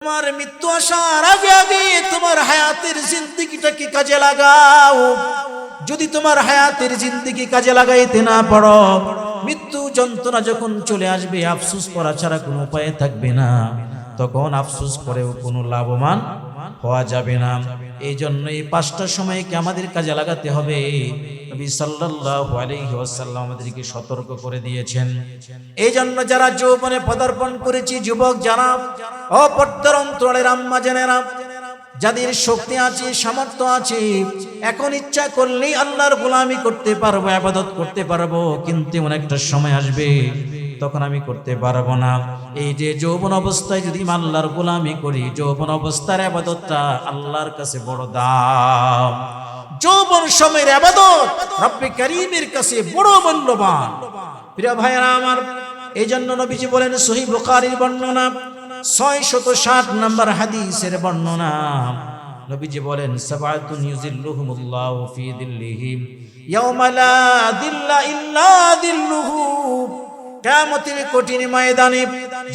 তোমার মৃত্যু আসার আগে আগে তোমার হায়াতের জিন্দেগিটাকে কাজে লাগাও। যদি তোমার হায়াতের জিন্দেগি কাজে লাগাইতে না পারো, মৃত্যু যন্ত্রণা যখন চলে আসবে, আফসোস করা ছাড়া কোনো উপায় থাকবে না। তখন আফসোস করেও কোনো লাভবান হওয়া যাবে না। এই জন্য এই 5টা সময়কে আমাদের কাজে লাগাতে হবে। নবী সাল্লাল্লাহু আলাইহি ওয়াসাল্লাম আমাদেরকে সতর্ক করে দিয়েছেন। এই জন্য যারা যৌবনে পদার্পণ করেছি, যুবক যারা, অপর্দার অন্তরালের আম্মা জানেরা, যাদের শক্তি আছে, সামর্থ্য আছে, এখন ইচ্ছা করলেই আল্লাহর গোলামি করতে পারবো, ইবাদত করতে পারবো, কিন্তু এমন একটা সময় আসবে তখন আমি করতে পারবো না। এই যে যৌবন অবস্থায় যদি আল্লাহর গোলামি করি, যৌবন অবস্থার ইবাদতটা আল্লাহর কাছে বড় দাম। যৌবন সময়ের ইবাদত রব্বে কারীমের কাছে বড় মূল্যবান। প্রিয় ভাইরা আমার, এই জন্য নবীজি বলেন, সহিহ বুখারীর বর্ণনা 660 নম্বর হাদিসের বর্ণনা, নবীজি বলেন, সাবাতুন ইউজিল্লুহুমুল্লাহু ফি দিল্লিহি ইয়াওমা লা দিল্লা ইল্লা দিল্লুহু। কিয়ামতের কঠিন ময়দানে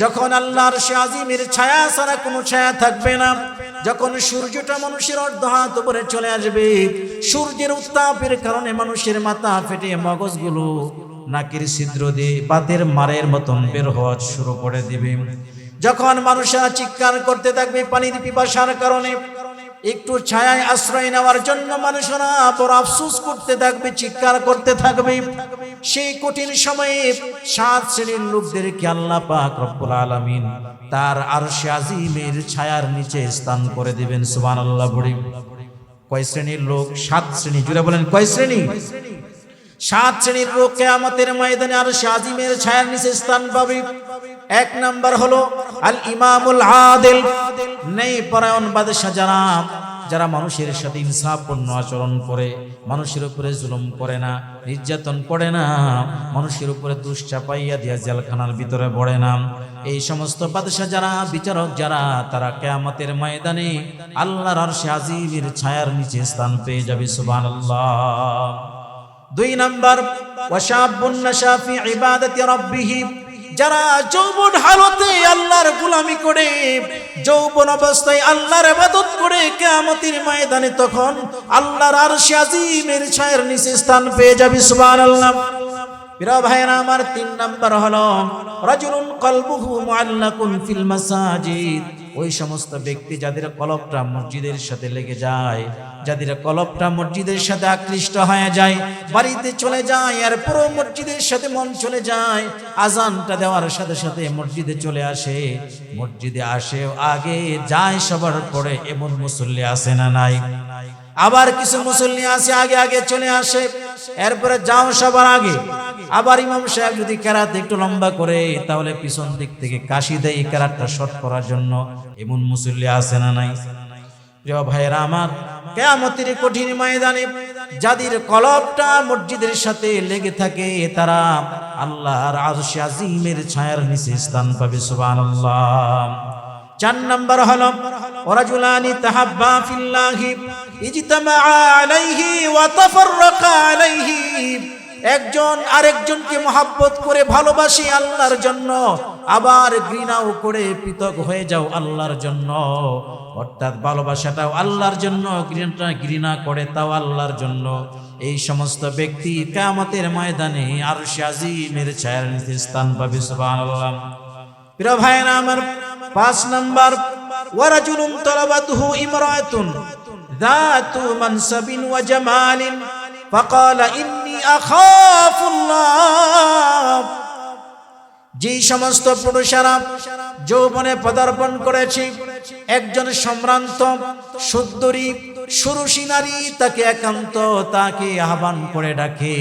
যখন আল্লাহর আরশে আজিমের ছায়া ছাড়া কোনো ছায়া থাকবে না, যখন সূর্যটা মানুষের অর্ধ হাত উপরে চলে আসবে, সূর্যের উত্তাপের কারণে মানুষের মাথা ফেটে মগজগুলো নাকের ছিদ্র দিয়ে বাতের মারের মতন বের হওয়া শুরু করে দিবে, যখন মানুষেরা চিৎকার করতে থাকবে পানির পিপাসার কারণে, একটু ছায়ায় আশ্রয় নেওয়ার জন্য মানুষেরা বড় আফসোস করতে থাকবে, চিৎকার করতে থাকবে, সেই কঠিন সময়ে 7 শ্রেণীর লোকদেরকে আল্লাহ পাক রব্বুল আলামিন তার আরশে আজিমের ছায়ার নিচে স্থান করে দিবেন। সুবহানাল্লাহ। বলি কয় শ্রেণীর লোক? 7 শ্রেণী। জুড়ে বলেন, কয় শ্রেণী? 7 শ্রেণীর লোক কিয়ামতের ময়দানে আরশে আজিমের ছায়ার নিচে স্থান পাবে। 1 নাম্বার হলো আল ইমামুল আদিল, ন্যায় পরায়ণ বাদশা, যারা মানুষের সাথে ইনসাফপূর্ণ আচরণ করে, মানুষের উপরে জুলুম করে না, নির্যাতন করে না, মানুষের উপরে দোষ চাপাইয়া দিয়া জেলখানার ভিতরে পড়ে না। এই সমস্ত বাদশা যারা, বিচারক যারা, তারা কিয়ামতের ময়দানে আল্লাহর আরশে আজিমের ছায়ার নিচে স্থান পেয়ে যাবে। সুবহানাল্লাহ। 2 নাম্বার ওয়াশাবুন নাশা ফি ইবাদাতি রাব্বিহি, যারা যৌবন হালতে আল্লাহর গোলামি করে, যৌবন অবস্থায় আল্লাহর ইবাদত করে, কিয়ামতের ময়দানে তখন আল্লাহর আরশে আজিমের ছায়ার নিচে স্থান পেয়ে যাবে। সুবহানাল্লাহ। প্রিয় ভাইরা আমার, 3 নাম্বার হলো রাজুলুন কলবুহু মুআল্লাকুন ফিল মাসাজিদ, ওই সমস্ত ব্যক্তি যাদের কলবটা মসজিদের সাথে লেগে যায়, যাদের কলবটা মসজিদের সাথে আকৃষ্ট হয়ে যায়, বাড়িতে চলে যায় আর পুরো মসজিদের সাথে মন চলে যায়, আজানটা দেওয়ার সাথে সাথে মসজিদে চলে আসে, মসজিদে আসে আগে যায় সবার পরে, এমন মুসল্লি আছে না নাই? আবার কিছু মুসল্লি আছে আগে আগে চলে আসে, এরপরে যাও সবার আগে। আবার ইমাম সাহেব যদি কেরাত একটু লম্বা করে, তাহলে পিছন দিক থেকে কাশি দেয় কেরাতটা শর্ট করার জন্য, এমন মুসল্লি আছে না নাই? প্রিয় ভাইয়েরা আমার, কিয়ামতের কঠিন ময়দানে যাদের কলবটা মসজিদের সাথে লেগে থাকে, তারা আল্লাহর আরশে আজিমের ছায়ার নিচে স্থান পাবে। সুবহানাল্লাহ। 4 নাম্বার হলো ওয়ারাজুলানি তাহাব্বা ফিল্লাহি ইজতামা আলাইহি ওয়া তাফাররাকা আলাইহি, একজন আরেকজনকে মহব্বত করে ভালোবাসি আল্লাহর জন্য, আবার ঘৃণাও করে পৃথক হয়ে যাও আল্লাহর জন্য, অর্থাৎ ভালোবাসাটাও আল্লাহর জন্য, ঘৃণা করে তাও আল্লাহর জন্য। এই সমস্ত ব্যক্তি কিয়ামতের ময়দানে আরশে আজিমের ছায়ার নিচে স্থান পাবে। সুবহানাল্লাহ। প্রিয় ভাইরা আমার, 5 নাম্বার ওয়ারাজুলুন তালাবাতুহু ইমরাতুন যাতু মানসাবিন ওয়া জামালিন ফাকালা ইন্নী আখাফুল্লাহ, যেই সমস্ত পুরুষেরা যৌবনে পদার্পণ করেছে, একজন সম্ভ্রান্ত সুন্দরী সুরুষী নারী তাকে একান্ত তাকে আহ্বান করে ডাকে,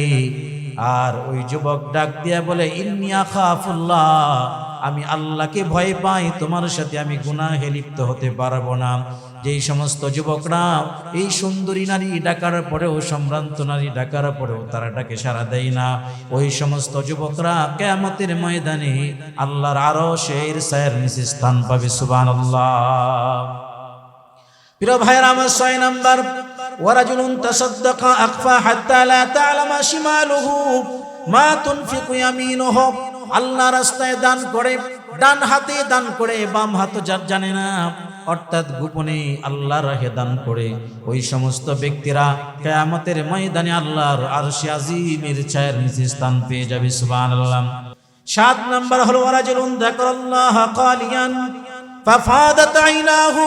আর ওই যুবক ডাক দিয়া বলে, ইন্নী আখাফুল্লাহ, আমি আল্লাহকে ভয় পাই, তোমার সাথে আমি গুনাহে লিপ্ত হতে পারবো না। যেই সমস্ত যুবকরা এই সুন্দরী নারী ডাকার পরেও, সম্ভ্রান্ত নারী ডাকার পরেও তারা ডাকে সাড়া দেয় না, ওই সমস্ত যুবকরা কিয়ামতের ময়দানে আল্লাহর আরশের ছায়ার নিচে স্থান পাবে। সুবহানাল্লাহ। প্রিয় ভাইরা আমার, 6 নাম্বার ওয়ারাজুলুন তাসাদদাকা আখফা হাত্তা লা তা'লামা শিমালুহু মা তুনফিকু ইয়ামিনুহু, আল্লাহ রাস্তায় দান করে ডান হাতে দান করে বাম হাত জানে না, অর্থাৎ গোপনে আল্লাহর রাহে দান করে, ওই সমস্ত ব্যক্তিরা কিয়ামতের ময়দানে আল্লাহর আরশে আজিমের ছায়ার নিচে স্থান পেয়ে যাবে। সুবহানাল্লাহ। 7 নাম্বার হলো ওয়ারাজুলুন যাকারাল্লাহ কালিয়ান ফাফাদাত আইনাহু,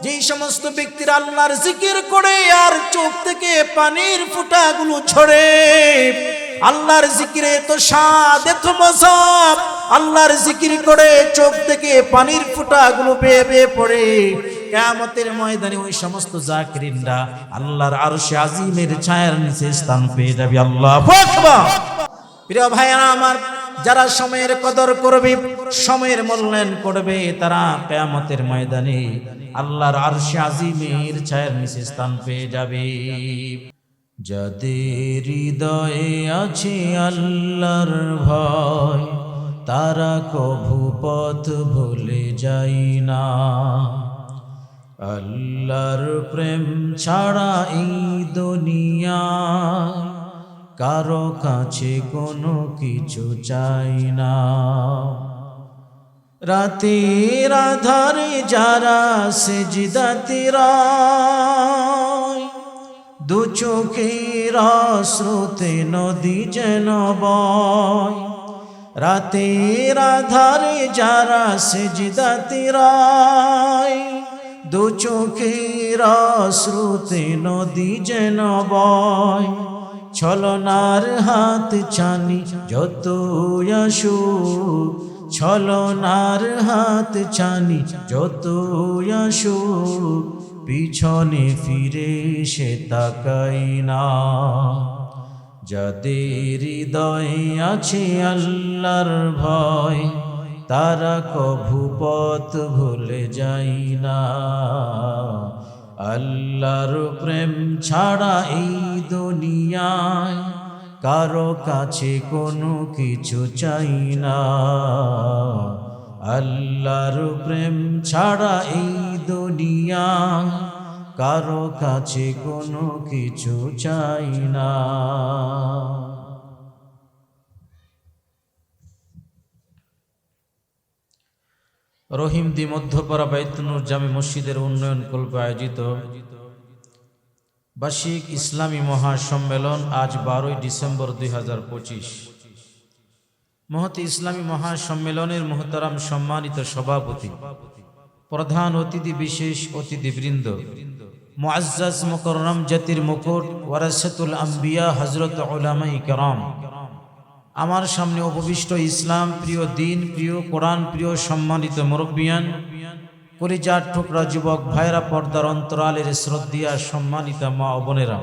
যেই সমস্ত ব্যক্তিরা আল্লাহর জিকির করে আর চোখ থেকে পানির ফোঁটাগুলো ঝরে। আল্লাহর জিকিরে তো স্বাদ, এত মজা, আল্লাহর জিকির করে চোখ থেকে পানির ফোঁটাগুলো বেয়ে বেয়ে পড়ে। কিয়ামতের ময়দানে ওই সমস্ত জাকিরিনরা আল্লাহর আরশে আজিমের ছায়ার নিচে স্থান পেয়ে যাবে। আল্লাহু আকবার। প্রিয় ভাইরা আমার, যারা সময়ের কদর করবে, সময়ের মূল্যায়ন করবে, তারা কিয়ামতের ময়দানে আল্লাহর আরশে আজিমের ছায়ার নিচে স্থান পেয়ে যাবে। যাদের হৃদয়ে আছে আল্লাহর ভয়, তারা কভু পথ ভুলে যায় না। আল্লাহর প্রেম ছাড়া এই দুনিয়া কারো কাছে কোনো কিছু চাই না। রাতের আধারে যারা সিজদাতে রয়, দু চোখের অশ্রুতে নদী যেন বয়। রাতের আধারে যারা সিজদাতে রয়, দু চোখের অশ্রুতে নদী যেন বয়। ছলনার হাত ছানি যত আসুক, ছলনার হাত ছানি যত আসুক, পিছনে ফিরে সে তাকাই না। যাদের হৃদয়ে আছে আল্লাহর ভয়, তারা কভু পথ ভুলে যায় না। আল্লাহর প্রেম ছাড়া এই দুনিয়ায় কারো কাছে কোনো কিছু চাই না। আল্লাহর প্রেম ছাড়া এই দুনিয়ায় কারো কাছে কোনো কিছু চাই না। রহিমদী মধ্যপাড়া বাইতুন্নুর জামে মসজিদের উন্নয়ন কল্পে আয়োজিত বার্ষিক ইসলামী মহাসম্মেলন আজ 12 ডিসেম্বর 2025। মহতি ইসলামী মহাসম্মেলনের মোহতারাম সম্মানিত সভাপতি, প্রধান অতিথি, বিশেষ অতিথিবৃন্দ, মুআজ্জাজ মুকাররম জাতির মুকুট ওয়ারাসাতুল আম্বিয়া হযরত উলামায়ে কেরাম, আমার সামনে উপবিষ্ট ইসলাম প্রিয়, দিন প্রিয়, কোরআন প্রিয় সম্মানিত মুরব্বিয়ান, কলিজার টুকরা যুবক ভাইরা, পর্দার অন্তরালের শ্রদ্ধেয়া সম্মানিত মা ও বোনেরা,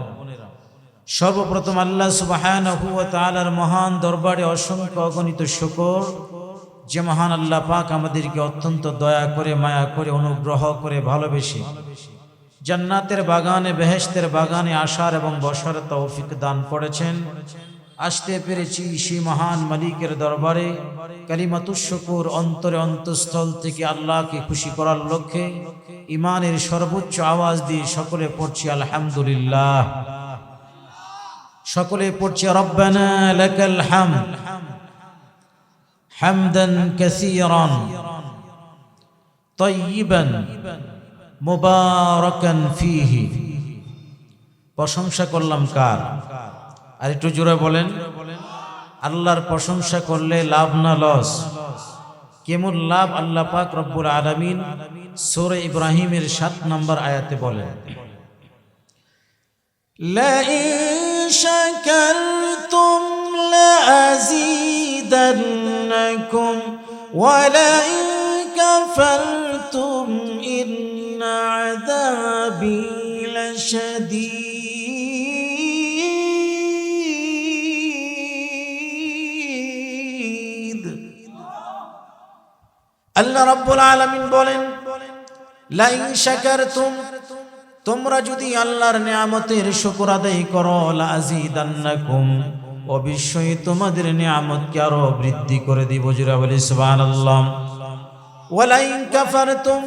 সর্বপ্রথম আল্লাহ সুবহানাহু ওয়া তাআলার মহান দরবারে অসংখ্য অগণিত শুকর, যে মহান আল্লাহ পাক আমাদেরকে অত্যন্ত দয়া করে, মায়া করে, অনুগ্রহ করে, ভালোবেসে জান্নাতের বাগানে, বেহেশতের বাগানে আসার এবং বসার তৌফিক দান করেছেন। আসতে পেরেছি সেই মহান মালিকের দরবারে কালিমাতুশ শুকর অন্তরে অন্তঃস্থল থেকে আল্লাহকে খুশি করার লক্ষ্যে ইমানের সর্বোচ্চ আওয়াজ দিয়ে সকলে পড়ছি আলহামদুলিল্লাহ। সকলে পড়ছি রব্বানা লাকাল হামদ হামদান কাসীরান তাইয়িবান মুবারাকান ফীহি। প্রশংসা করলাম কার? আর একটু জোরে বলেন। আল্লাহর প্রশংসা করলে লাভ না লস? কেমন লাভ? আল্লাহ পাক রব্বুল আলামিন সূরা ইব্রাহিমের 7 নম্বর আয়াতে বলেন, লা ইন শাকারতুম লাযীদান্নাকুম ওয়া লা ইন কাফারতুম ইন্না আযাবী লাশাদীদ। আল্লাহ রাব্বুল আলামিন বলেন, লা ইন শাকারতুম, তোমরা যদি আল্লাহর নিয়ামতের শুকর আদায় করো, লা আযীদান্নাকুম, অবশ্যই তোমাদের নিয়ামতকে আরো বৃদ্ধি করে দিব। জোরে বলি সুবহানাল্লাহ। ওয়া লা ইন কাফারতুম,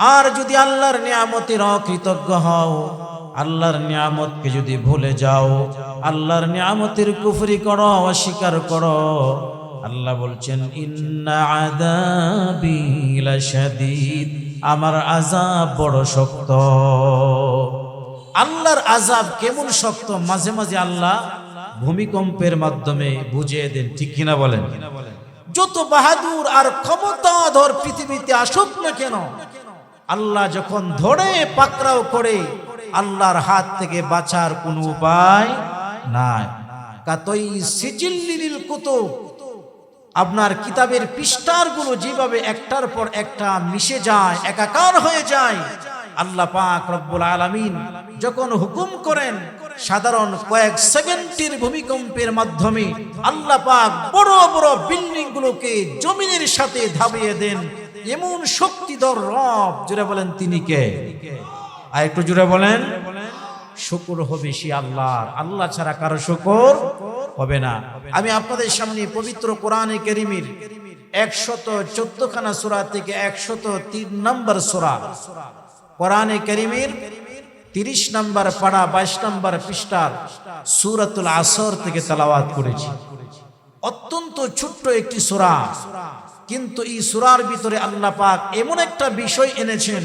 আর যদি আল্লাহর নিয়ামতের অকৃতজ্ঞ হও, আল্লাহর নিয়ামতকে যদি ভুলে যাও, আল্লাহর নিয়ামতের কুফরি করো, অস্বীকার করো, আল্লাহ বলছেন ইন্না আযাবি লাশাদীদ, আমার আযাব বড় শক্ত। আল্লাহর আযাব কেমন শক্ত মাঝে মাঝে আল্লাহ ভূমিকম্পের মাধ্যমে বুঝিয়ে দেন, ঠিক কিনা বলেন? যত বাহাদুর আর ক্ষমতাধর পৃথিবীতে আসুক না কেন, আল্লাহ যখন ধরে পাকড়াও করে, আল্লাহর হাত থেকে বাঁচার কোনো উপায় নাই। কাতই সিজিল্লিল কুতুব, আপনার কিতাবের পৃষ্ঠারগুলো যেভাবে একটার পর একটা মিশে যায়, একাকার হয়ে যায়, আল্লাহ পাক রব্বুল আলামিন যখন হুকুম করেন, সাধারণ কয়েক সেকেন্ডের ভূমিকম্পের মাধ্যমে আল্লাহ পাক বড় বড় বিল্ডিং গুলোকে জমিনের সাথে ধাবিয়ে দেন। এমন শক্তিধর রব, জোরে বলেন তিনি কে? আর একটু জোরে বলেন। শুকর হবে সে আল্লাহর, আল্লাহ ছাড়া কারো শুকর হবে না। আমি আপনাদের সামনে পবিত্র কোরআনে কারীমের 114 খানা সূরা থেকে 103 নম্বর সূরা, কোরআনে কারীমের 30 নম্বর পারা 22 নম্বর পৃষ্ঠার সূরাতুল আসর থেকে তেলাওয়াত করেছি। অত্যন্ত ছোট্ট একটি সূরা, কিন্তু এই সূরার ভিতরে আল্লাহ পাক এমন একটা বিষয় এনেছেন,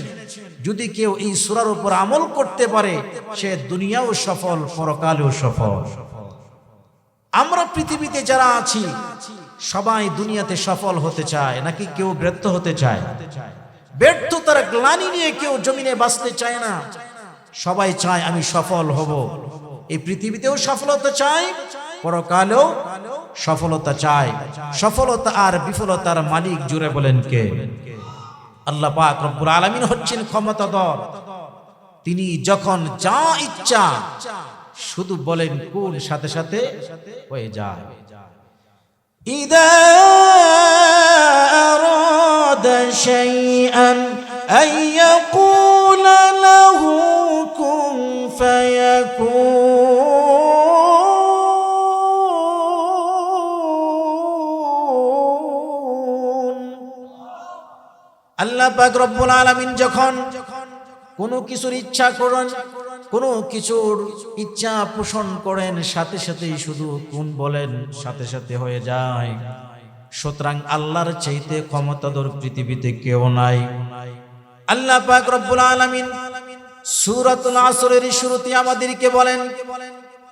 যদি কেউ এই সূরার উপর আমল করতে পারে, সে দুনিয়াও সফল, পরকালেও সফল। আমরা পৃথিবীতে যারা আছি সবাই দুনিয়াতে সফল হতে চায়, নাকি কেউ ব্যর্থ হতে চায়? ব্যর্থতার গ্লানি নিয়ে কেউ জমিনে বাঁচতে চায় না, সবাই চায় আমি সফল হব। এই পৃথিবীতেও সফলতা চায়, পরকালেও সফলতা চায়। সফলতা আর বিফলতার মালিক জুড়ে বলেন কে? আল্লাহ পাক রব্বুল আলামিন হচ্ছেন ক্ষমতাধর। তিনি যখন যা ইচ্ছা শুধু বলেন কুল, সাথে সাথে হয়ে যায়। ইদা আরাদা শাইআন আইয়াকুলা লাহু কুন ফায়াকুন। আল্লাহ পাক রব্বুল আলামিন যখন কোনো কিছুর ইচ্ছা করেন, কোনো কিছুর ইচ্ছা পোষণ করেন, সাথে সাথেই শুধু কোন বলেন, সাথে সাথে হয়ে যায়। সুতরাং আল্লাহর চাইতে ক্ষমতাধর পৃথিবীতে কেউ নাই। আল্লাহ পাক রব্বুল আলামিন সূরাতুল আসরের শুরুতে আমাদেরকে বলেন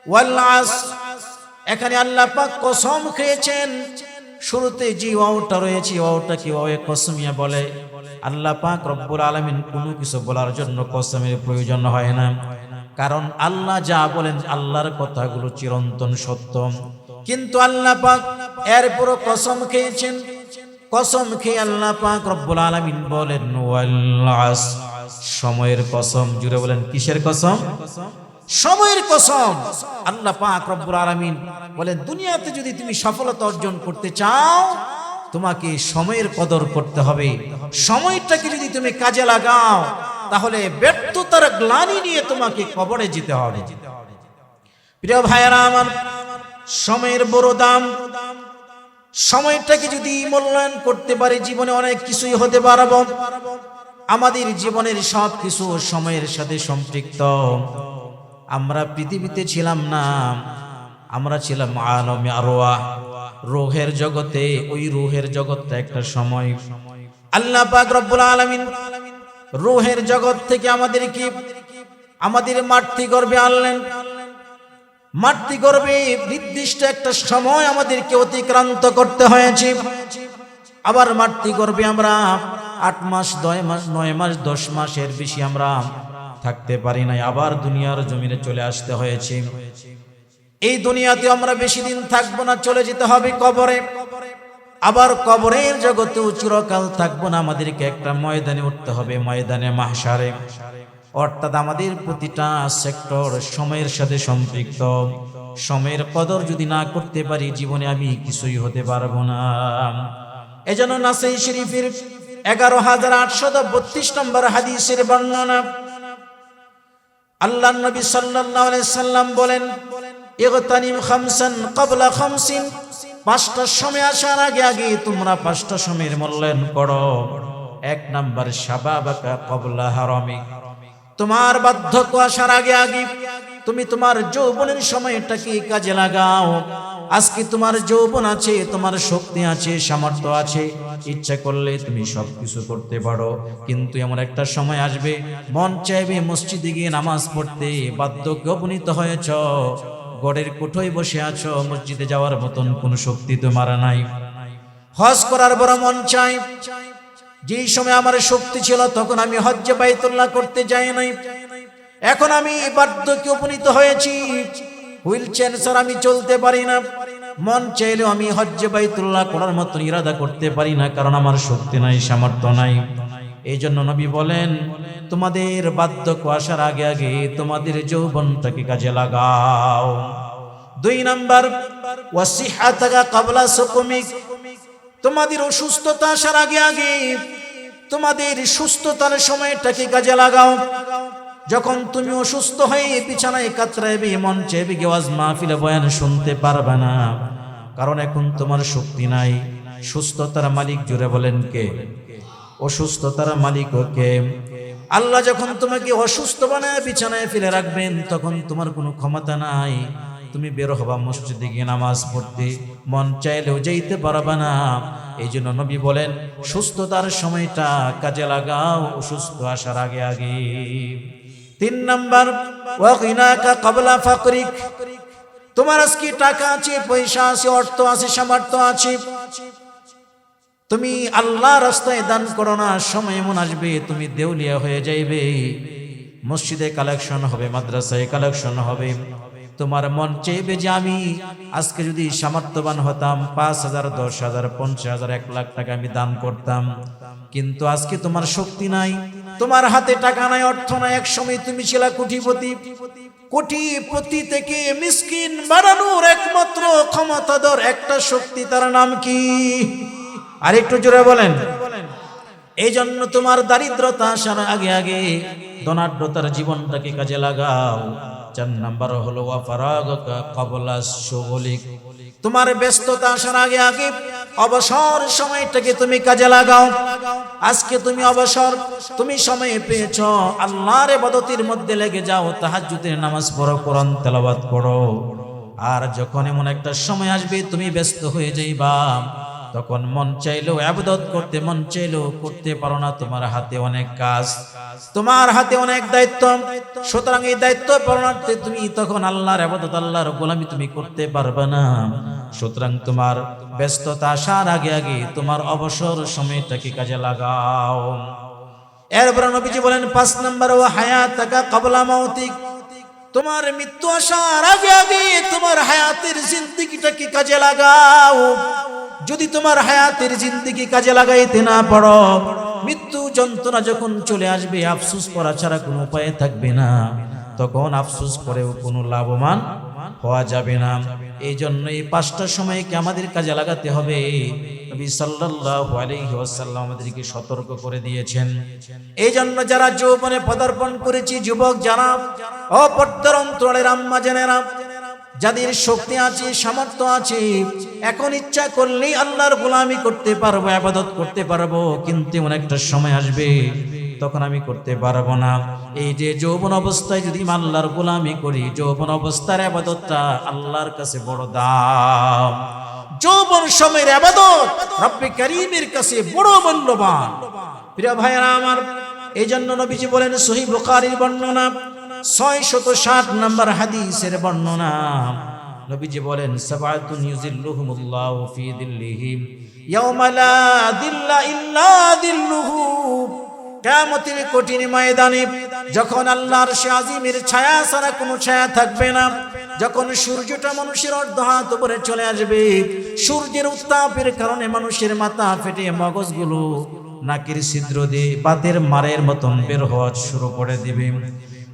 ওয়াল আসর। এখানে আল্লাহ পাক কসম খেয়েছেন। শুরুতে যে ওয়াওটা রয়েছে, ওয়াওটাকে ওয়ায়ে কসমিয়া বলে। আল্লাহ পাক রব্বুল আলামিন কোনো কিছু বলার জন্য কসমের প্রয়োজন হয় না, কারণ আল্লাহ যা বলেন আল্লাহর কথাগুলো চিরন্তন সত্য। কিন্তু আল্লাহ পাক এরপরও কসম খেয়েছেন। কসম খেয়ে আল্লাহ পাক রব্বুল আলামিন বলেন ওয়াল আসর, সময়ের কসম। জুড়ে বলেন কিসের কসম? সময়ের কসম। আল্লাহ পাক রব্বুল আলামিন বলেন দুনিয়াতে যদি তুমি সফলতা অর্জন করতে চাও, তোমাকে সময়ের কদর করতে হবে। সময়টাকে যদি তুমি কাজে লাগাও, তাহলে ব্যর্থতার গ্লানি নিয়ে তোমাকে কবরে যেতে হবে। প্রিয় ভাইয়েরা আমার, সময়ের বড় দাম। সময়টাকে যদি মূল্যায়ন করতে পারি, জীবনে অনেক কিছুই হতে পারব। আমাদের জীবনের সব কিছু সময়ের সাথে সম্পৃক্ত। আমরা পৃথিবীতে ছিলাম না, আমরা ছিলাম আলমে আরওয়াহ, রূহের জগতে। ওই রূহের জগৎটা একটা সময়। আল্লাহ পাক রব্বুল আলামিন রূহের জগৎ থেকে আমাদেরকে আমাদের মাতৃগর্ভে আনলেন। মাতৃগর্ভে নির্দিষ্ট একটা সময় আমাদেরকে অতিক্রান্ত করতে হয়েছে। আবার মাতৃগর্ভে আমরা 8 মাস 9 মাস 9 মাস 10 মাসের বেশি আমরা থাকতে পারি নাই। আবার দুনিয়ার জমিনে চলে আসতে হয়েছে। এই দুনিয়াতে আমরা বেশি দিন থাকবো না, চলে যেতে হবে কবরে। আবার কবরের জগতেও চিরকাল থাকবো না, আমাদেরকে একটা ময়দানে উঠতে হবে, ময়দানে মাহশারে। অর্থাৎ আমাদের প্রতিটা সেক্টর সময়ের সাথে সম্পৃক্ত। সময়ের কদর যদি না করতে পারি, জীবনে আমি কিছুই হতে পারবো না। এজন্য নাসাই শরীফের 11832 নম্বর হাদিসের বর্ণনা, আল্লাহর নবী সাল্লাল্লাহু আলাইহি সাল্লাম বলেন ইগতানিম খামসান ক্বাবলা খামসিন। 5টা সময় আসার আগে আগে তোমরা 5টা সময়ের মূল্যায়ন করো। 1 নাম্বার শাবাবাকা ক্বাবলা হারামিক, তোমার বার্ধক্য আসার আগে আগে তুমি তোমার যৌবনের সময়টাকে কাজে লাগাও। আজকে তোমার যৌবন আছে, তোমার শক্তি আছে, সামর্থ্য আছে, ইচ্ছা করলে তুমি সবকিছু করতে পারো, কিন্তু এমন একটা সময় আসবে মন চাইবে মসজিদে গিয়ে নামাজ পড়তে, বার্ধক্যে উপনীত হয়েছ, গড়ের কোঠোয় বসে আছো, মসজিদে যাওয়ার মতন কোনো শক্তি তোমার নাই। হজ করার বড় মন চাই, যেই সময় আমার শক্তি ছিল তখন আমি হজ্জে বাইতুল্লাহ করতে যাই নাই, এখন আমি বার্ধক্যে উপনীত হয়েছি, হুইল চেয়ার ছাড়া আমি চলতে পারি না, মন চাইলেও আমি হজ্জে বাইতুল্লাহ করার মতো ইরাদা করতে পারি না, কারণ আমার শক্তি নাই, সামর্থ্য নাই। এই জন্য নবী বলেন, তোমাদের বার্ধক্য আসার আগে আগে তোমাদের যৌবনটাকে কাজে লাগাও। 2 নাম্বার, ওয়াসিহাতাকা ক্বাবলা সুকুমিক, তোমাদের অসুস্থতা আসার আগে আগে তোমাদের সুস্থতার সময়টাকে কাজে লাগাও। যখন তুমি অসুস্থ হয়ে বিছানায় কাতরাইবে, মন চাইবে ওয়াজ মাহফিলে বয়ান শুনতে পারবে না, কারণ এখন তোমার শক্তি নাই। সুস্থতার মালিক জুড়ে বলেন কে? অসুস্থতার মালিক কে? আল্লাহ যখন তোমাকে অসুস্থ বানায় বিছানায় ফেলে রাখবেন, তখন তোমার কোনো ক্ষমতা নাই, তুমি বের হবা মসজিদে গিয়ে নামাজ পড়তে, মন চাইলেও যেতে পারবা না। এই জন্য নবী বলেন, সুস্থতার সময়টা কাজে লাগাও, অসুস্থ আসার আগে আগে। 3 নাম্বার, ওয়াগিনাকা ক্বাবলা ফাকরিক, তোমার আজকে টাকা আছে, পয়সা আছে, অর্থ আছে, সামর্থ্য আছে, তুমি আল্লাহ রাস্তায় দান করো না, সময় এমন আসবে তুমি দেউলিয়া হয়ে যাইবে, মসজিদে কালেকশন হবে, মাদ্রাসায় কালেকশন হবে, তোমার মন চাইবে যে আমি আজকে যদি সামর্থ্যবান হতাম 5,000, 10,000, 50,000, 1 লাখ টাকা আমি দান করতাম, কিন্তু আজকে তোমার শক্তি নাই, তোমার হাতে টাকা নাই, অর্থ নাই। এক সময় তুমি ছিলা কোটিপতি, কোটিপতি থেকে মিসকিন বানানোর একমাত্র ক্ষমতাধর একটা শক্তি, তার নাম কি? আর একটু জোরে বলেন। এই জন্য তোমার দারিদ্রতা আসার আগে আগে ধনাঢ্যতার জীবনটাকে কাজে লাগাও। 4 নাম্বার হলো ওয়াফারাগাকা ক্বাবলা শুগুলিক, তোমার ব্যস্ততা আসার আগে আগে অবসর সময়টাকে তুমি কাজে লাগাও। আজকে তুমি অবসর, তুমি সময় পেয়েছো, আল্লাহর ইবাদতের মধ্যে লেগে যাও, তাহাজ্জুদের নামাজ পড়ো, কোরআন তেলাওয়াত করো। আর যখন এমন একটা সময় আসবে তুমি ব্যস্ত হয়ে যাইবা, তখন মন চাইলেও ইবাদত করতে মন চাইলেও করতে পারো না, তোমার হাতে অনেক কাজ, তোমার হাতে অনেক দায়িত্ব, সুতরাং এই দায়িত্ব পালনার্থে তুমি তখন আল্লাহর ইবাদত, আল্লাহর গোলামি তুমি করতে পারবে না। সুতরাং তোমার ব্যস্ততা আসার আগে আগে তোমার অবসর সময়টাকে কাজে লাগাও। এরপর নবীজি বলেন 5 নাম্বার, ওয়া হায়াতাকা ক্বাবলা মাউতিক, তোমার মৃত্যু আসার আগে আগে তোমার হায়াতের জিন্দেগিটাকে কাজে লাগাও। যদি তোমার হায়াতের জিন্দেগি কাজে লাগাইতে না পারো, মৃত্যু যন্ত্রণা যখন চলে আসবে, আফসোস করা ছাড়া কোনো উপায় থাকবে না, তখন আফসোস করেও কোনো লাভবান হওয়া যাবে না। এই জন্য এই 5টা সময়কে আমাদের কাজে লাগাতে হবে। নবী সাল্লাল্লাহু আলাইহি ওয়াসাল্লাম আমাদেরকে সতর্ক করে দিয়েছেন। এই জন্য যারা যৌবনে পদার্পণ করেছি, যুবক যারা, অপর্দার অন্তরালের আম্মা জানেরা, যাদের শক্তি আছে, সামর্থ্য আছে, এখন ইচ্ছা করলেই আল্লাহর গোলামি করতে পারবো, ইবাদত করতে পারবো, কিন্তু এমন একটা সময় আসবে তখন আমি করতে পারবো না। এই যে যৌবন অবস্থায় যদি আল্লাহর গোলামি করি, যৌবন অবস্থার ইবাদতটা আল্লাহর কাছে বড় দাম। যৌবন সময়ের ইবাদত রব্বে কারীমের কাছে বড় মূল্যবান। প্রিয় ভাইরা আমার, এই জন্য নবীজি বলেন, সহিহ বুখারীর বর্ণনা 660 নম্বর হাদিসের বর্ণনা, নবীজি বলেন, সাবাতুন ইউজিল্লুহুমুল্লাহু ফি দিল্লিহি ইয়াওমা লা দিল্লা ইল্লা দিল্লুহু, কিয়ামতের কঠিন ময়দানে যখন আল্লাহর আরশে আজিমের ছায়া ছাড়া কোনো ছায়া থাকবে না, যখন সূর্যটা মানুষের অর্ধ হাত উপরে চলে আসবে, সূর্যের উত্তাপের কারণে মানুষের মাথা ফেটে মগজগুলো নাকের ছিদ্র দিয়ে বাতের মারের মতন বের হওয়া শুরু করে দিবে,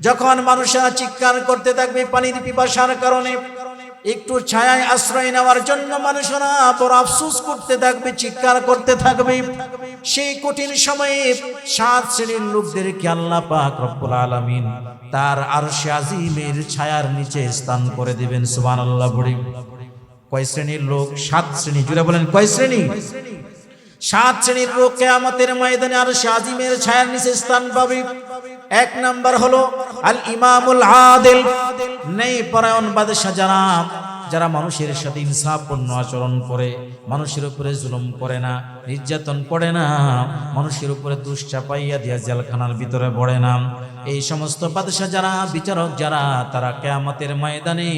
যখন মানুষেরা চিৎকার করতে থাকবে পানির পিপাসার কারণে, একটু ছায়ায় আশ্রয় নেওয়ার জন্য মানুষেরা বড় আফসোস করতে থাকবে, চিৎকার করতে থাকবে, সেই কঠিন সময়ে 7 শ্রেণীর লোকদেরকে আল্লাহ পাক রব্বুল আলামিন তার আরশে আজিমের ছায়ার নিচে স্থান করে দিবেন। সুবহানাল্লাহ। বলি কয় শ্রেণীর লোক? 7 শ্রেণী। জুড়ে বলেন কয় শ্রেণী? 7 শ্রেণীর লোক কিয়ামতের ময়দানে আরশে আজিমের ছায়ার নিচে স্থান পাবে। 1 নাম্বার হলো আল ইমামুল আদিল, নেই পরায়ণ বাদশা যারা, যারা মানুষের সাথে ইনসাফপূর্ণ আচরণ করে, মানুষের উপরে জুলুম করে না, নির্যাতন করে না, মানুষের উপরে দোষ চাপাইয়া দিয়া জেলখানার ভিতরে পড়ে না, এই সমস্ত বাদশা যারা, বিচারক যারা, তারা কিয়ামতের ময়দানে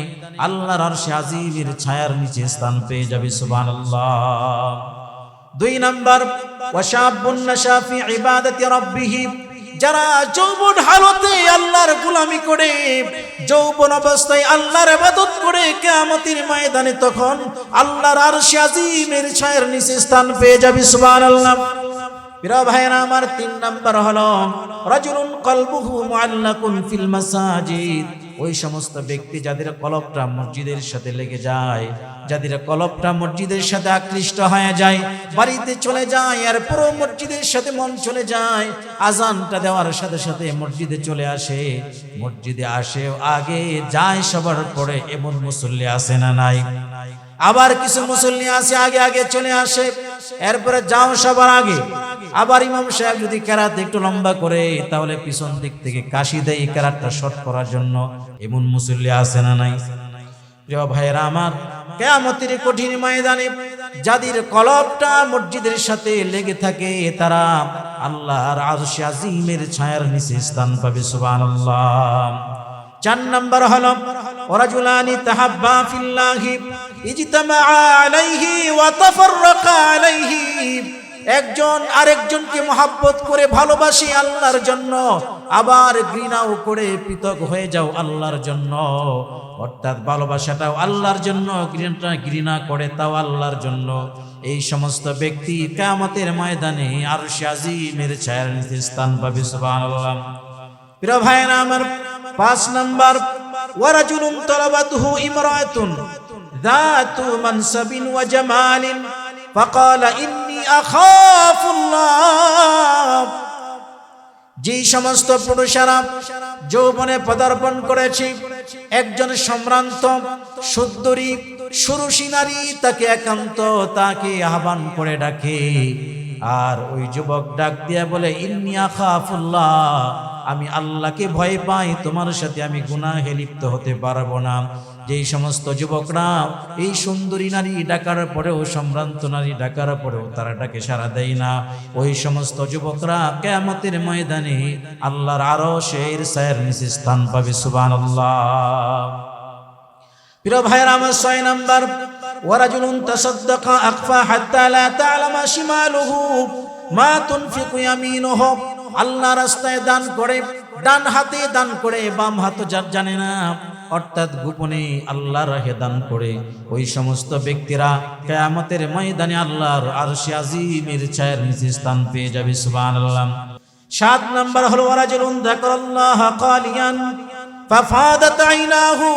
আল্লাহর আরশে আজিমের ছায়ার নিচে স্থান পেয়ে যাবে। সুবহানাল্লাহ। 2 নাম্বার, ওয়াশাবুন নাশা ফি ইবাদাতি রাব্বিহ, যারা যৌবন হালতে আল্লাহর গোলামি করে, যৌবন অবস্থায় আল্লাহর ইবাদত করে, কিয়ামতের ময়দানে তখন আল্লাহর আরশে আজিমের ছায়ার নিচে স্থান পেয়ে যাবে। সুবহানাল্লাহ। প্রিয় ভাইরা আমার, 3 নাম্বার হলো রাজুলুন কলবুহু মুআল্লাকুন ফিল মাসাজিদ, ওই সমস্ত ব্যক্তি যাদের কলবটা মসজিদের সাথে লেগে যায়, যাদের কলবটা মসজিদের সাথে আকৃষ্ট হয়ে যায়, বাড়িতে চলে যায় আর পুরো মসজিদের সাথে মন চলে যায়, আজানটা দেওয়ার সাথে সাথে মসজিদে চলে আসে, মসজিদে আসে আগে যায় সবার পরে, এমন মুসল্লি আছে না নাই? আবার কিছু মুসল্লি আছে আগে আগে চলে আসে, এরপরে যাও সবার আগে। আবার ইমাম সাহেব যদি কেরাত একটু লম্বা করে, তাহলে পিছন দিক থেকে কাশি দেয় কেরাতটা শর্ট করার জন্য, এমন মুসল্লি আছে না নাই? প্রিয় ভাইয়েরা আমার, কিয়ামতের কঠিন ময়দানে যাদের কলবটা মসজিদের সাথে লেগে থাকে, তারা আল্লাহর আরশে আজিমের ছায়ার নিচে স্থান পাবে। সুবহানাল্লাহ। 4 নাম্বার হলো ওয়ারাজুলানি তাহাব্বা ফিল্লাহি ইজতামা আলাইহি ওয়া তাফাররাকা আলাইহি, একজন আরেকজনকে মহব্বত করে ভালোবাসি আল্লাহর জন্য, আবার ঘৃণাও করে পৃথক হয়ে যাও আল্লাহর জন্য, অর্থাৎ ভালোবাসাটাও আল্লাহর জন্য, ঘৃণা করে তাও আল্লাহর জন্য, এই সমস্ত ব্যক্তি কিয়ামতের ময়দানে আরশে আজিমের ছায়ার নিচে স্থান পাবে। সুবহানাল্লাহ। প্রিয় ভাইরা আমার, 5 নাম্বার ওয়ারাজুলুন তালাবাতুহু ইমরাতুন যাতু মানসাবিন ওয়া জামালিন ফাকালা ইন্নী আখাফুল্লাহ, যেই সমস্ত পুরুষেরা যৌবনে পদার্পণ করেছে, একজন সম্ভ্রান্ত সুন্দরী সুরুষী নারী তাকে একান্ত তাকে আহ্বান করে ডাকে, আর ওই যুবক ডাক দিয়া বলে ইন্নী আখাফুল্লাহ, আমি আল্লাহকে ভয় পাই, তোমার সাথে আমি গুনাহে লিপ্ত হতে পারবো না। যেই সমস্ত যুবকরা এই সুন্দরী নারী ডাকার পরেও, সম্ভ্রান্ত নারী ডাকার পরেও তারা ডাকে সাড়া দেয় না, ওই সমস্ত যুবকরা কিয়ামতের ময়দানে আল্লাহর আরশের ছায়ার নিচে স্থান পাবে। সুবহানাল্লাহ। প্রিয় ভাইরা আমার, 6 নাম্বার ওয়ারাজুলুন তাসাদদাকা আখফা হাত্তা লা তা'লামা শিমালুহু মা তুনফিকু ইয়ামিনুহু, আল্লাহ রাস্তায় দান করে, ডান হাতে দান করে, বাম হাত জানে না, অর্থাৎ গোপনে আল্লাহর রাহে দান করে, ওই সমস্ত ব্যক্তিরা কিয়ামতের ময়দানে আল্লাহর আরশে আজিমের ছায়ার নিচে স্থান পেয়ে যাবে। সুবহানাল্লাহ। 7 নাম্বার হলো ওয়ারাজুলুন যাকারাল্লাহ কালিয়ান ফাফাদাত আইনাহু,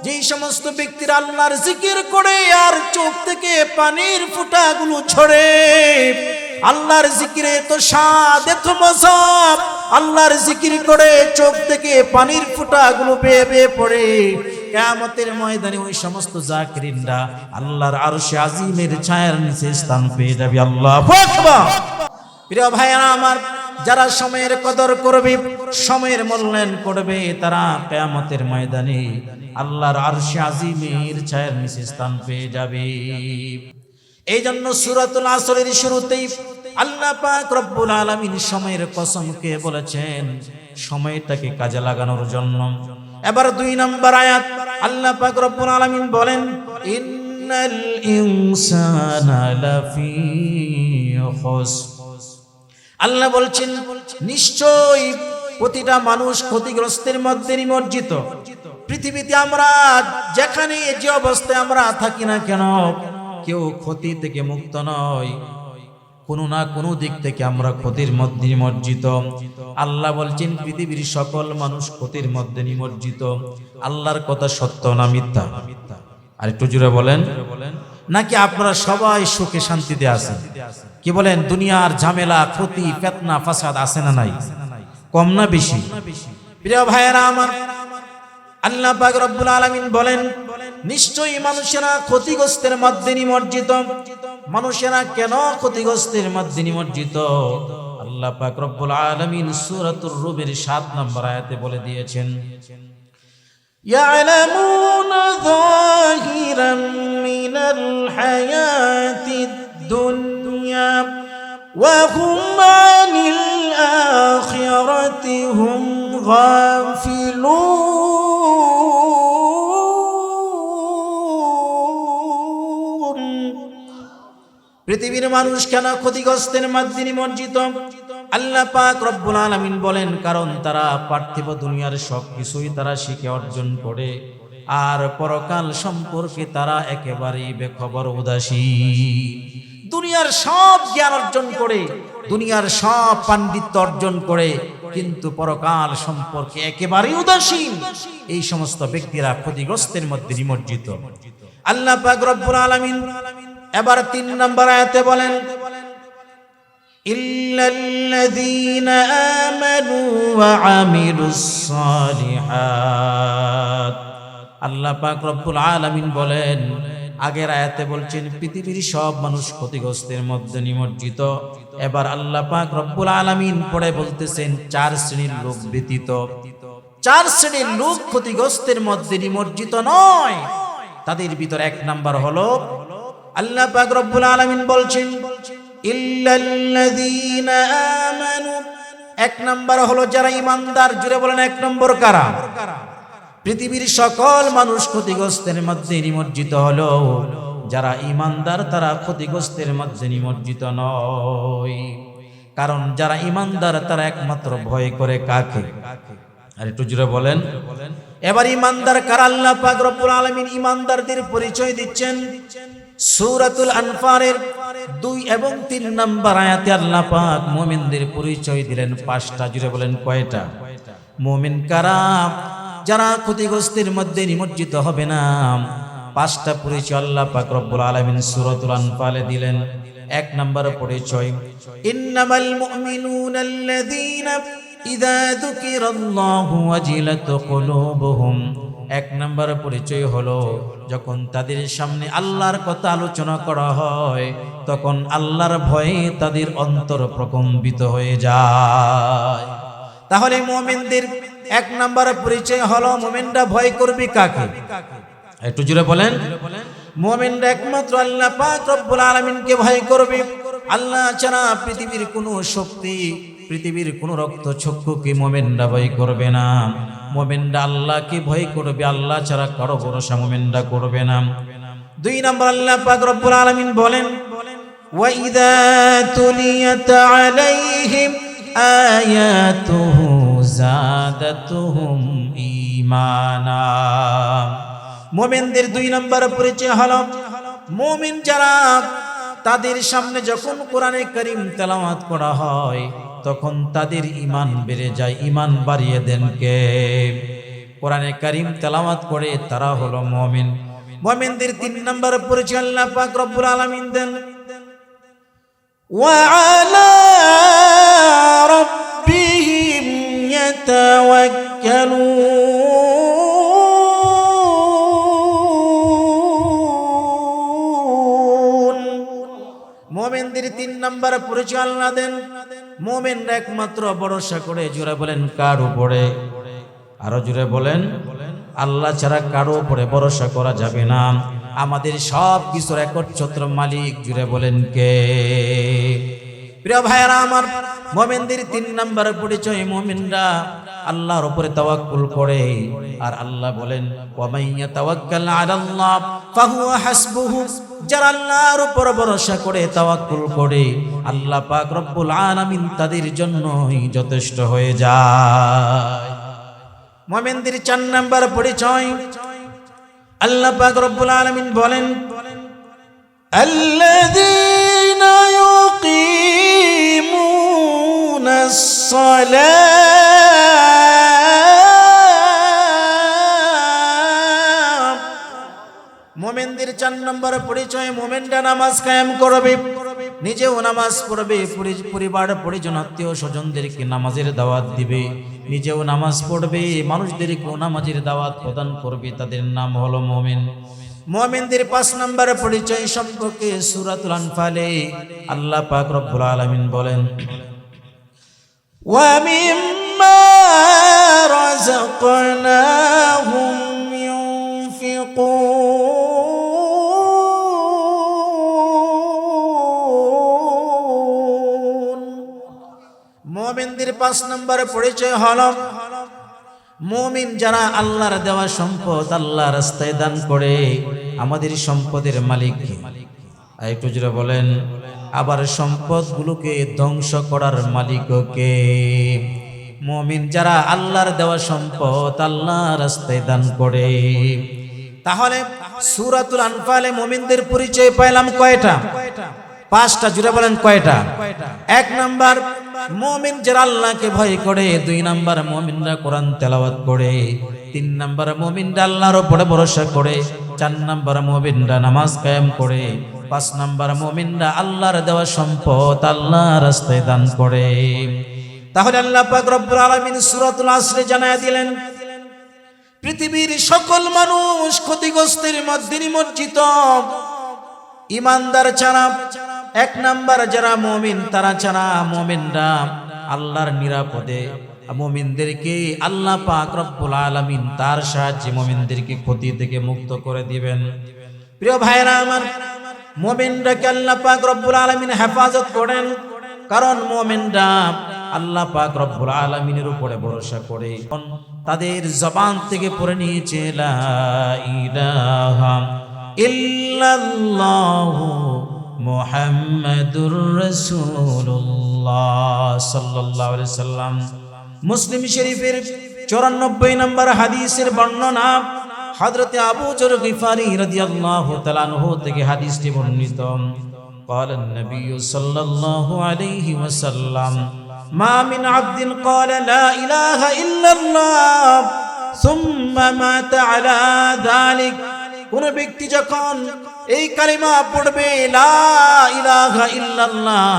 যেই সমস্ত ব্যক্তিরা আল্লাহর জিকির করে আর চোখ থেকে পানির ফোঁটাগুলো ঝরে, আল্লাহর জিকিরে তো স্বাদ, এত মজা, আল্লাহর জিকির করে চোখ থেকে পানির ফোঁটাগুলো বেয়ে বেয়ে পড়ে, কিয়ামতের ময়দানে ওই সমস্ত জাকিরিনরা আল্লাহর আরশে আজিমের ছায়ার নিচে স্থান পেয়ে যাবে। আল্লাহু আকবার। প্রিয় ভাইরা আমার, যারা সময়ের কদর করবে, সময়ের মূল্যায়ন করবে, তারা কিয়ামতের ময়দানে আল্লাহর আরশে আজিমের ছায়ার নিচে স্থান পেয়ে যাবে। এই জন্য সূরাতুল আসরের শুরুতেই আল্লাহ পাক রব্বুল আলামিন সময়ের কসমকে বলেছেন সময়টাকে কাজে লাগানোর জন্য। এবার 2 নম্বর আয়াত আল্লাহ পাক রব্বুল আলামিন বলেন ইন্নাল ইনসানা লাফি খুসর, আল্লাহ বলছেন নিশ্চয়ই প্রতিটা মানুষ ক্ষতিগ্রস্তের মধ্যে নিমজ্জিত। পৃথিবীতে আমরা যেখানে যে অবস্থায় আমরা থাকি না কেন, কেউ ক্ষতি থেকে মুক্ত নয়, কোনো না কোনো দিক থেকে আমরা ক্ষতির মধ্যে নিমজ্জিত। আল্লাহ বলছেন পৃথিবীর সকল মানুষ ক্ষতির মধ্যে নিমজ্জিত। আল্লাহর কথা সত্য না মিথ্যা? আর একটু জোরে বলেন। নাকি আপনারা সবাই সুখে শান্তিতে আছেন? কি বলেন? দুনিয়ার ঝামেলা, ক্ষতি, ফিতনা, ফাসাদ আছে না নাই? কম না বেশি? প্রিয় ভাইয়েরা আমার, আল্লাহ পাক রব্বুল আলামিন বলেন নিশ্চয়ই মানুষেরা ক্ষতিগ্রস্তের মধ্যে নিমজ্জিত। মানুষেরা কেন ক্ষতিগ্রস্তের মধ্যে নিমজ্জিত? আল্লাহ পাক রব্বুল আলামিন সূরাতুর রুমের 7 নম্বর আয়াতে বলে দিয়েছেন يعلمون ظاهرا من الحياة الدنيا وهم عن الآخرة هم غافلون পৃথিবীর মানুষ কেন ক্ষতিগ্রস্তের মধ্যে নিমজ্জিত? আল্লাহ পাক রব্বুল আলামিন বলেন, কারণ তারা পার্থিব দুনিয়ার সব কিছুই তারা শিখে অর্জন করে, আর পরকাল সম্পর্কে তারা একেবারেই বেখবর উদাসীন। দুনিয়ার সব জ্ঞান অর্জন করে, দুনিয়ার সব পাণ্ডিত্য অর্জন করে, কিন্তু পরকাল সম্পর্কে একেবারেই উদাসীন। এই সমস্ত ব্যক্তিরা ক্ষতিগ্রস্তের মধ্যে নিমজ্জিত। আল্লাহ পাক রব্বুল আলামিন এবার ৩ নম্বর আয়াতে বলেন, ইল্লাল্লাযীনা আমানু ওয়া আমিলুস সালিহাত। আল্লাহ পাক রব্বুল আলামিন বলেন, আগের আয়াতে বলছেন পৃথিবীর সব মানুষ ক্ষতিগ্রস্তের মধ্যে নিমজ্জিত। এবার আল্লাহ পাক রব্বুল আলামিন পড়ে বলতেছেন ৪ শ্রেণীর লোক ব্যতীত। ৪ শ্রেণীর লোক ক্ষতিগ্রস্তের মধ্যে নিমজ্জিত নয়। তাদের ভিতর ১ নাম্বার হলো, আল্লাহ পাক রব্বুল আলামিন বলছেন ইল্লাল্লাযীনা আমানু। ১ নাম্বার হলো যারা ঈমানদার। জুড়ে বলেন ১ নম্বর কারা? পৃথিবীর সকল মানুষ ক্ষতিগ্রস্তের মধ্যে নিমজ্জিত হলো, যারা ঈমানদার তারা ক্ষতিগ্রস্তের মধ্যে নিমজ্জিত নয়। কারণ যারা ঈমানদার তারা একমাত্র ভয় করে কাকে? আর একটু জুড়ে বলেন। এবার ঈমানদার কারা? আল্লাহ পাক রব্বুল আলামিন ঈমানদারদের পরিচয় দিচ্ছেন সূরাতুল আনফালের ২ এবং ৩ নম্বর আয়াতে আল্লাহ পাক মুমিনদের পরিচয় দিলেন ৫টা। জুড়ে বলেন কয়টা? মুমিন কারা? যারা ক্ষতিগ্রস্তের মধ্যে নিমজ্জিত হবে না। ৫টা পরিচয় আল্লাহ পাক রব্বুল আলামিন সূরাতুল আনফালে দিলেন। ১ নম্বর পরিচয়, ইন্নামাল মুমিনুনাল্লাযীনা ইযা যুকিরাল্লাহু ওয়াজিলাত কুলুবুহুম। ১ নম্বর পরিচয় হলো, যখন তাদের সামনে আল্লাহর কথা আলোচনা করা হয় তখন আল্লাহর ভয়ে তাদের অন্তর প্রকম্পিত হয়ে যায়। তাহলে মুমিনদের ১ নম্বর পরিচয় হলো, মুমিনরা ভয় করবে কাকে? একটু জোরে বলেন। মুমিনরা একমাত্র আল্লাহ পাক রব্বুল আলামিনকে ভয় করবে। আল্লাহ ছাড়া পৃথিবীর কোনো শক্তি, পৃথিবীর কোনো রক্ত চক্ষুকে মুমিনরা ভয় করবে না। মুমিনরা আল্লাহকে ভয় করবে, আল্লাহ ছাড়া কারো ভরসা মুমিনরা করবে না। ২ নম্বর আল্লাহ পাক রব্বুল আলামিন বলেন, ওয়া ইযা তুলিয়াত আলাইহিম আয়াতুহু যাদাতুহুম ঈমানা। মুমিনদের ২ নম্বর পরিচয় হলো, মুমিন যারা তাদের সামনে যখন কোরআনে কারীম তেলাওয়াত করা হয় তখন তাদের ঈমান বেড়ে যায়। ঈমান বাড়িয়ে দেন কে? কোরআনে কারীম তেলাওয়াত করে তারা হলো মুমিন। মুমিনদের ৩ নম্বর পরিচয় আল্লাহ পাক রব্বুল আলামিন দেন, ওয়া আলা রাব্বিহিম ইয়াতাওয়াক্কালুন। মুমিনদের ৩ নম্বর পরিচয় আল্লাহ দেন, মুমিনরা একমাত্র ভরসা করে। জোরে বলেন কার উপরে? আরো জোরে বলেন। আল্লাহ ছাড়া কারো উপরে ভরসা করা যাবে না। আমাদের সব কিছুর একচ্ছত্র মালিক। জুড়ে বলেন কে? প্রিয় ভাইরা আমার, মুমিনদের ৩ নম্বর পরিচয়, মুমিনরা আল্লাহর উপরে তাওয়াক্কুল করে। আর আল্লাহ বলেন, ওয়া মাইয়া তাওয়াক্কাল আলাল্লাহ ফাহুয়া হাসবুহু। যারা আল্লাহর উপর ভরসা করে, তাওয়াক্কুল করে, আল্লাহ পাক রব্বুল আলামিন তাদের জন্যই যথেষ্ট হয়ে যায়। মুমিনদের ৪ নম্বর পরিচয়, আল্লাহ পাক রব্বুল আলামিন বলেন, আল্লাযীনা ইউকিমুনাস সালাত। মুমিনদের ৪ নম্বর পরিচয়, মুমিনরা নামাজ কায়েম করবে, নিজেও নামাজ পড়বে, পরিবার পরিজন আত্মীয় স্বজনদেরকে নামাজের দাওয়াত দিবে, নিজেও নামাজ পড়বে, মানুষদেরকে নামাজের দাওয়াত প্রদান করবে। তাদের নাম হলো মুমিন। মুমিনদের ৫ নম্বর পরিচয় সম্পর্কে সূরাতুল আনফালে আল্লাহ পাক রব্বুল আলামিন বলেন, ওয়া মিম্মা রাযাকনাহুম মুমিনদের 5 নম্বরে পরিচয় হলো মুমিন যারা আল্লাহর দেওয়া সম্পদ আল্লাহর রাস্তায় দান করে। আমাদের সম্পদের মালিক কে? একটু জোরে বলেন। আবার সম্পদগুলোকে ধ্বংস করার মালিকও কে? মুমিন যারা আল্লাহর দেওয়া সম্পদ আল্লাহর রাস্তায় দান করে। তাহলে সূরাতুল আনফালে মুমিনদের পরিচয় পাইলাম কয়টা? 5টা। জুড়ে বলেন কয়টা? 1 নাম্বার মুমিন যারা আল্লাহকে ভয় করে। 2 নাম্বার মুমিনরা কোরআন তেলাওয়াত করে। 3 নাম্বার মুমিনরা আল্লাহর উপরে ভরসা করে। 4 নাম্বার মুমিনরা নামাজ কায়েম করে। 5 নাম্বার মুমিনরা আল্লাহর দেওয়া সম্পদ আল্লাহর রাস্তায় দান করে। তাহলে আল্লাহ পাক রব্বুল আলামিন সূরাতুল আসরে জানায়া দিলেন পৃথিবীর সকল মানুষ ক্ষতিগ্রস্তের মধ্যে নিমজ্জিত ঈমানদার ছাড়া। 1 নাম্বার যারা মুমিন তারা ছাড়া মুমিনরা আল্লাহর নিরাপদে মুমিনদেরকে আল্লাহ পাক রব্বুল আলামিন তার সাহায্যে মুমিনদেরকে ক্ষতি থেকে মুক্ত করে দিবেন। প্রিয় ভাইরা আমার, মুমিনরাকে আল্লাহ পাক রব্বুল আলামিন হেফাজত করেন, কারণ মুমিনরা আল্লাহ পাক রব্বুল আলামিনের উপরে ভরসা করে। তাদের জবান থেকে পড়ে নিয়েছে লা ইলাহা ইল্লাল্লাহু মুহাম্মাদুর রাসূলুল্লাহ সাল্লাল্লাহু আলাইহি সাল্লাম। মুসলিম শরীফের 94 নম্বর হাদিসের বর্ণনা হযরত আবু যর গিফারি রাদিয়াল্লাহু তাআলা আনহু থেকে হাদিসটি বর্ণিত। قال النبي صلى الله عليه وسلم ما من عبد قال لا إله إلا الله ثم مات على ذلك। কোন ব্যক্তি যখন এই কালিমা পড়বে লা ইলাহা ইল্লাল্লাহ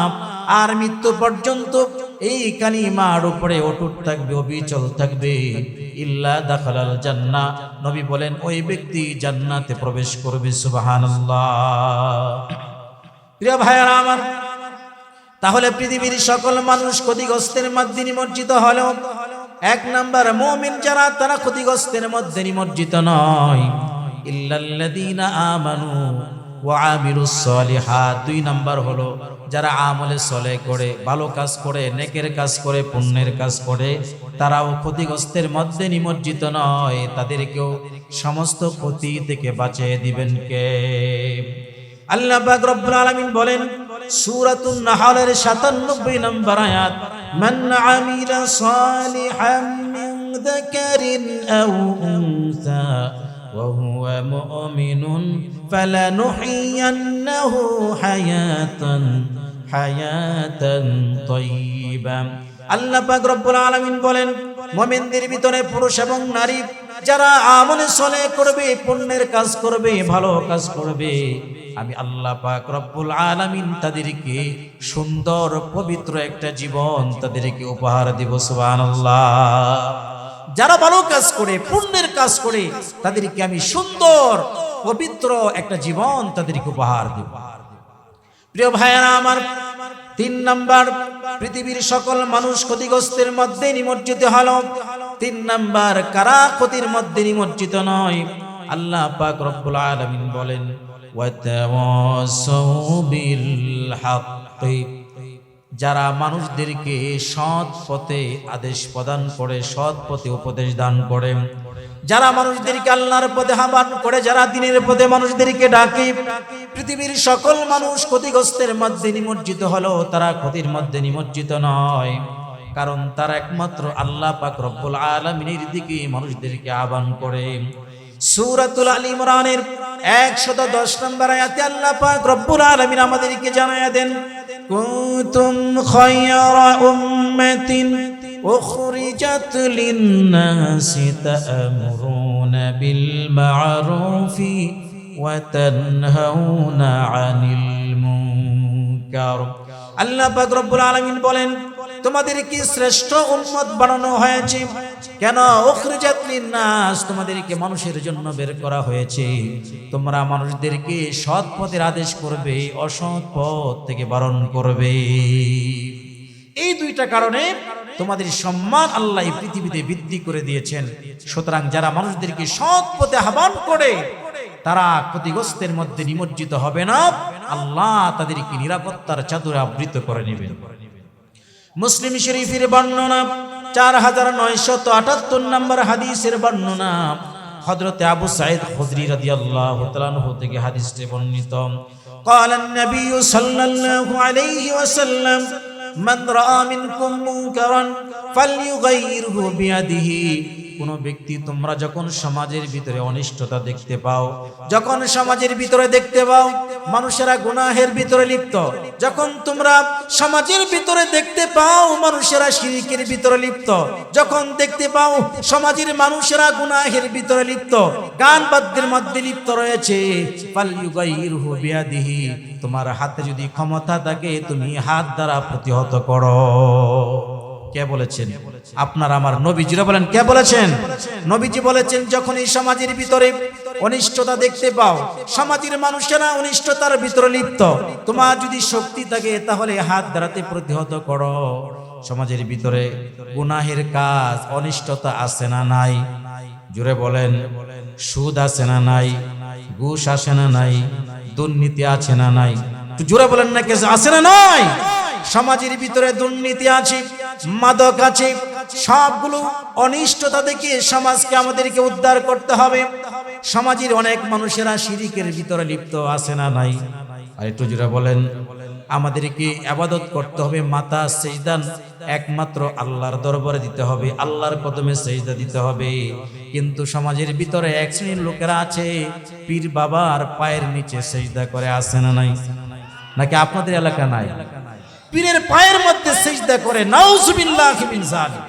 আর মৃত্যু পর্যন্ত এই কালিমার উপরে অটুট থাকবে, অবিচল থাকবে, ইল্লা দাখালাল জান্নাহ, নবী বলেন ওই ব্যক্তি জান্নাতে প্রবেশ করবে। সুবহানাল্লাহ। প্রিয় ভাইরা আমার, তাহলে পৃথিবীর সকল মানুষ ক্ষতিগ্রস্তের মধ্যে নিমজ্জিত হলেও 1 নাম্বার মুমিন যারা তারা ক্ষতিগ্রস্তের মধ্যে নিমজ্জিত নয়। ইল্লাল্লাযীনা আমানু ওয়া আমিলুস সলিহাত। 2 নাম্বার হলো যারা আমলে সলেহ করে, ভালো কাজ করে, নেকের কাজ করে, পুণ্যের কাজ করে, তারাও ক্ষতিগ্রস্তের মধ্যে নিমজ্জিত নয়। তাদেরকেও সমস্ত ক্ষতি থেকে বাঁচিয়ে দিবেন কে? আল্লাহ পাক রব্বুল আলামিন বলেন সূরাতুন নাহলের 97 নম্বর আয়াত, মান আমিলা সালিহাম মিন যাকারিন আও উনসা ওয়া হুয়া মুমিনুন ফালানুহইয়ান্নাহু হায়াতান তাইয়্যিবা। আল্লাহ পাক রব্বুল আলামিন বলেন মুমিনদের ভিতরে পুরুষ এবং নারী যারা আমলে সলেহ করবে, পুণ্যের কাজ করবে, ভালো কাজ করবে, আমি আল্লাহ পাক রব্বুল আলামিন তাদেরকে সুন্দর পবিত্র একটা জীবন তাদেরকে উপহার দিব। সুবহানাল্লাহ। যারা ভালো কাজ করে, পুণ্যের কাজ করে, তাদেরকে আমি সুন্দর পবিত্র একটা জীবন তাদেরকে উপহার দিব। প্রিয় ভাইরা আমার, 3 নাম্বার পৃথিবীর সকল মানুষ ক্ষতিগ্রস্তের মধ্যে নিমজ্জিত হলো। 3 নাম্বার কারা ক্ষতির মধ্যে নিমজ্জিত নয়? আল্লাহ পাক রব্বুল আলামিন বলেন ওয়াতাওয়াসাউ বিল হাক্কি। যারা মানুষদেরকে সৎ পথে আদেশ প্রদান করে, সৎ পথে উপদেশ দান করে, যারা মানুষদেরকে আল্লাহর পথে আহ্বান করে, যারা দ্বীনের পথে মানুষদেরকে ডাকে। পৃথিবীর সকল মানুষ ক্ষতিগ্রস্তের মধ্যে নিমজ্জিত হলো, তারা ক্ষতির মধ্যে নিমজ্জিত নয়, কারণ তারা একমাত্র আল্লাহ পাক রব্বুল আলামিনের দিকে মানুষদেরকে আহ্বান করে। সূরাতুল আল ইমরানের 110 নম্বর আয়াতে আল্লাহ পাক রব্বুল আলামিন আমাদেরকে জানায়া দেন কুনতুম খায়রা উম্মাতিন উখরিজাত লিন-নাসি তা'মুরুনা বিল মা'রুফি ওয়া তানহাউনা 'আনিল মুনকার। আল্লাহ পাক রব্বুল আলামিন বলেন তোমাদেরকে শ্রেষ্ঠ উম্মত বানানো হয়েছে। কেন? উখরিজাত লিন-নাস, তোমাদেরকে মানুষের জন্য বের করা হয়েছে। তোমরা মানুষদেরকে সৎ পথের আদেশ করবে, অসৎ পথ থেকে বারণ করবে। এই 2টা কারণে তোমাদের সম্মান আল্লাহ এই পৃথিবীতে বৃদ্ধি করে দিয়েছেন। সুতরাং যারা মানুষদেরকে সৎ পথে আহ্বান করে তারা ক্ষতিগ্রস্তের মধ্যে নিমজ্জিত হবে না, আল্লাহ তাদেরকে নিরাপত্তার চাদরে আবৃত করে নেবেন। মুসলিম শরীফের বর্ণনা 4978 নম্বর হাদিসের বর্ণনা হযরত আবু সাঈদ খুদরি রাদিয়াল্লাহু তাআলা আনহু থেকে হাদিসটি বর্ণিত قال النبي صلى الله عليه وسلم من راى منكم منكرا فليغيره بيده। কোন ব্যক্তি তোমরা যখন সমাজের ভিতরে অনিষ্টতা দেখতে পাও, যখন সমাজের ভিতরে দেখতে পাও মানুষেরা গুনাহের ভিতরে লিপ্ত, যখন তোমরা সমাজের ভিতরে দেখতে পাও মানুষেরা শিরকের ভিতরে লিপ্ত, যখন দেখতে পাও সমাজের মানুষেরা গুনাহের ভিতরে লিপ্ত, গান বাদ্যের মধ্যে লিপ্ত রয়েছে, ফালইউগাইরহু বিয়াদিহি, তোমার হাতে যদি ক্ষমতা থাকে তুমি হাত দ্বারা প্রতিহত করো। কে বলেছেন? আপনার আমার নবীজিরা বলেন। কে বলেছেন? নবীজি বলেছেন, যখন এই সমাজের ভিতরে অনিষ্টতা দেখতে পাও, সমাজের মানুষেরা অনিষ্টতার ভিতরে লিপ্ত, তোমার যদি শক্তি থাকে তাহলে হাত দ্বারাতে প্রতিহত করো। সমাজের ভিতরে গুনাহের কাজ অনিষ্টতা আছে না নাই? জোরে বলেন। সুদ আছে না নাই? ঘুষ আছে না নাই? দুর্নীতি আছে না নাই? জোরে বলেন না, কে আছে না নাই? সমাজের ভিতরে দুর্নীতি আছে, মাদক আছে, সবগুলো অনিষ্টতা থেকে সমাজকে আমাদেরকে উদ্ধার করতে হবে। সমাজের অনেক মানুষেরা শিরকের ভিতরে লিপ্ত আছে না নাই? আর একটু জোরে বলেন। আমাদেরকে ইবাদত করতে হবে, মাথা সিজদা একমাত্র আল্লাহর দরবারে দিতে হবে, আল্লাহর কদমে সিজদা দিতে হবে। কিন্তু সমাজের ভিতরে এক শ্রেণীর লোকেরা আছে পীর বাবার পায়ের নিচে সিজদা করে, আছে না নাই? নাকি আপনাদের এলাকা নাই? পীরের পায়ের মধ্যে সিজদা করে, নাউজুবিল্লাহি মিন যালিক।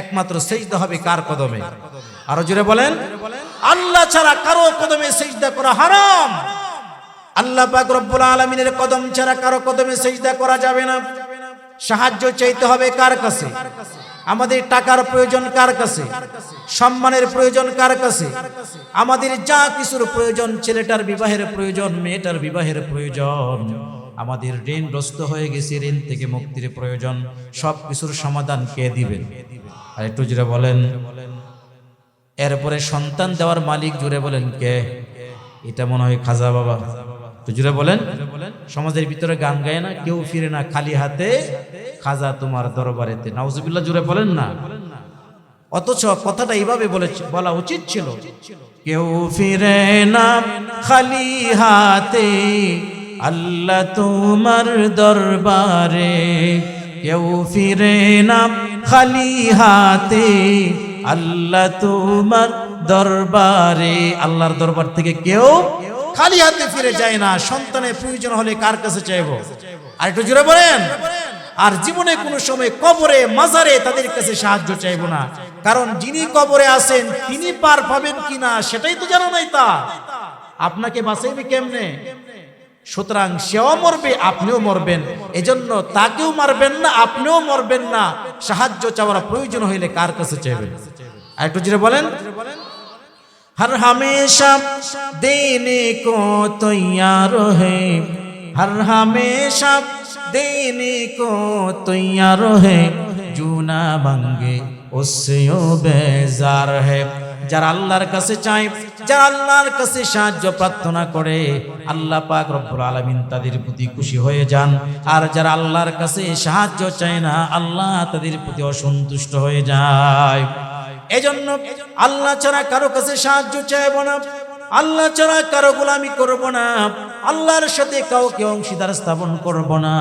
একমাত্র সিজদা হবে কার কদমে? আরো জোরে বলেন। আল্লাহ ছাড়া কারো কদমে সিজদা করা হারাম। আল্লাহ পাক রব্বুল আলামিনের কদম ছাড়া কারো কদমে সিজদা করা যাবে না। সাহায্য চাইতে হবে কার কাছে? আমাদের টাকার প্রয়োজন কার কাছে? সম্মানের প্রয়োজন কার কাছে? আমাদের যা কিছুর প্রয়োজন, ছেলেটার বিবাহের প্রয়োজন, মেয়েটার বিবাহের প্রয়োজন, আমাদের ঋণগ্রস্ত হয়ে গেছে, ঋণ থেকে মুক্তির প্রয়োজন, সব কিছুর সমাধান কে দিবেন? আর একটু জোরে বলেন। এরপরে সন্তান দেওয়ার মালিক, জোরে বলেন কে? এটা মনে হয় খাজা বাবা। একটু জোরে বলেন। সমাজের ভিতরে গান গায় না, কেউ ফিরে না খালি হাতে, খাজা তোমার দরবারেতে, নাউজুবিল্লাহ, জোরে বলেন না। অথচ কথাটা এইভাবে বলা উচিত ছিল, কেউ ফিরে না খালি হাতে, আল্লাহ তোমার দরবারে। কেউ ফিরে না খালি হাতে, আল্লাহ তোমার দরবারে। আল্লাহর দরবার থেকে কেউ খালি হাতে ফিরে যায় না। সন্তানের প্রয়োজন হলে কার কাছে চাইবো? আর একটু জোরে বলেন। আর জীবনে কোনো সময় কবরে, মাজারে তাদের কাছে সাহায্য চাইবো না, কারণ যিনি কবরে আছেন তিনি পার পাবেন কিনা সেটাই তো জানা নাই। তা আপনাকে বাঁচাইবে কেমনে? সুতরাং সেও মরবে, আপনিও মরবেন, এজন্য তাকেও মারবেন না, আপনিও মরবেন না। সাহায্য চাওয়ার প্রয়োজন হইলে কার কাছে চাইবেন? আর একটু জোরে বলেন। हर हमेशा देने को तैयार है, हर हमेशा देने को तैयार है, जो ना मांगे उससे बेजार है। যারা আল্লাহর কাছে চায়, যারা আল্লাহর কাছে সাহায্য প্রার্থনা করে, আল্লাহ পাক রব্বুল আলামিন তাদের প্রতি খুশি হয়ে যান। আর যারা আল্লাহর কাছে সাহায্য চায় না, আল্লাহ তাদের প্রতি অসন্তুষ্ট হয়ে যায়। এজন্য আল্লাহ ছাড়া কারো কাছে সাহায্য চাইব না, আল্লাহ ছাড়া কারো গোলামি করব না, আল্লাহর সাথে কাউকে অংশীদার স্থাপন করব না।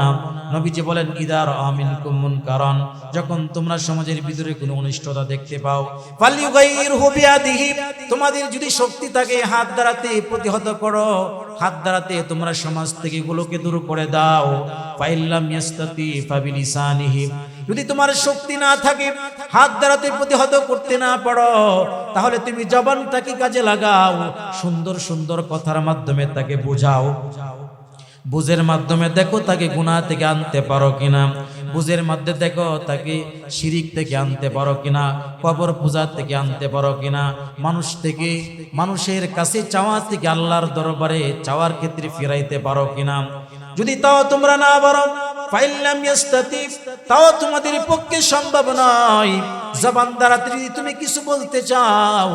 নবীজি বলেন, ইদার আমিনকুম মুনকারান, যখন তোমরা সমাজের ভিতরে কোনো অনিষ্টতা দেখতে পাও, ফালইউগাইরহু বিয়াদিহি, তোমাদের যদি শক্তি থাকে হাত দ্বারাতে প্রতিহত করো, হাত দ্বারাতে তোমরা সমাজ থেকে এগুলোকে দূর করে দাও। ফাইল্লাম ইয়াস্তাতি ফাবিলিসানিহি, যদি তোমার শক্তি না থাকে, হাত দ্বারাতে প্রতিহত করতে না পারো, তাহলে তুমি জবানটাকে কাজে লাগাও, সুন্দর সুন্দর কথার মাধ্যমে তাকে বোঝাও। বুঝের মাধ্যমে দেখো তাকে গুনাহ থেকে আনতে পারো কিনা, বুঝের মধ্যে দেখো তাকে শিরিক থেকে আনতে পারো কিনা, কবর পূজা থেকে আনতে পারো কিনা, মানুষ থেকে, মানুষের কাছে চাওয়া থেকে আল্লাহর দরবারে চাওয়ার ক্ষেত্রে ফিরাইতে পারো কিনা। যদি তাও তোমরা না পারো, ফাইল্লাম ইয়াস্তাতি, তাও তোমাদের পক্ষে সম্ভব নয়, জবান দ্বারা যদি তুমি কিছু বলতে চাও,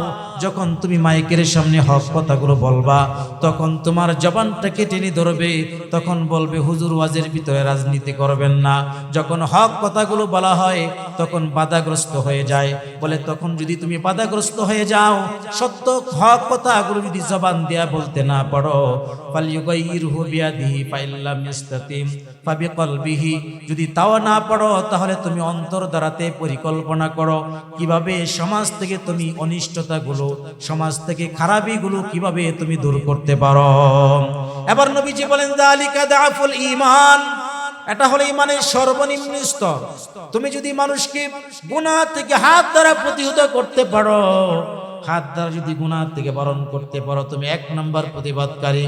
যখন তুমি মাইকের সামনে হক কথাগুলো বলবা, তখন তোমার জবানটাকে টেনে ধরবে, তখন বলবে হুজুর ওয়াজের ভিতরে রাজনীতি করবেন না। যখন হক কথাগুলো বলা হয় তখন বাধাগ্রস্ত হয়ে যায়, বলে তখন যদি তুমি বাধাগ্রস্ত হয়ে যাও, সত্য হক কথাগুলো যদি জবান দিয়া বলতে না পারো, ফালইউগাইরহু বিয়াদিহি ফাইল্লাম ইস্তাতিম ফাবিকলবিহি, যদি তাও না পারো তাহলে তুমি অন্তর দ্বারাতে পরিকল্পনা করো কিভাবে সমাজ থেকে তুমি অনিষ্টতাগুলো, সমাজ থেকে খারাপিগুলো কিভাবে তুমি দূর করতে পারো। এবার নবীজি বলেন যালিকা দাফুল ঈমান, এটা হলো ঈমানের সর্বনিম্ন স্তর। তুমি যদি মানুষকে গুনাহ থেকে হাত দ্বারা প্রতিহত করতে পারো, হাত দ্বারা যদি গুনাহ থেকে বারণ করতে পারো, তুমি 1 নম্বর প্রতিবাদকারী।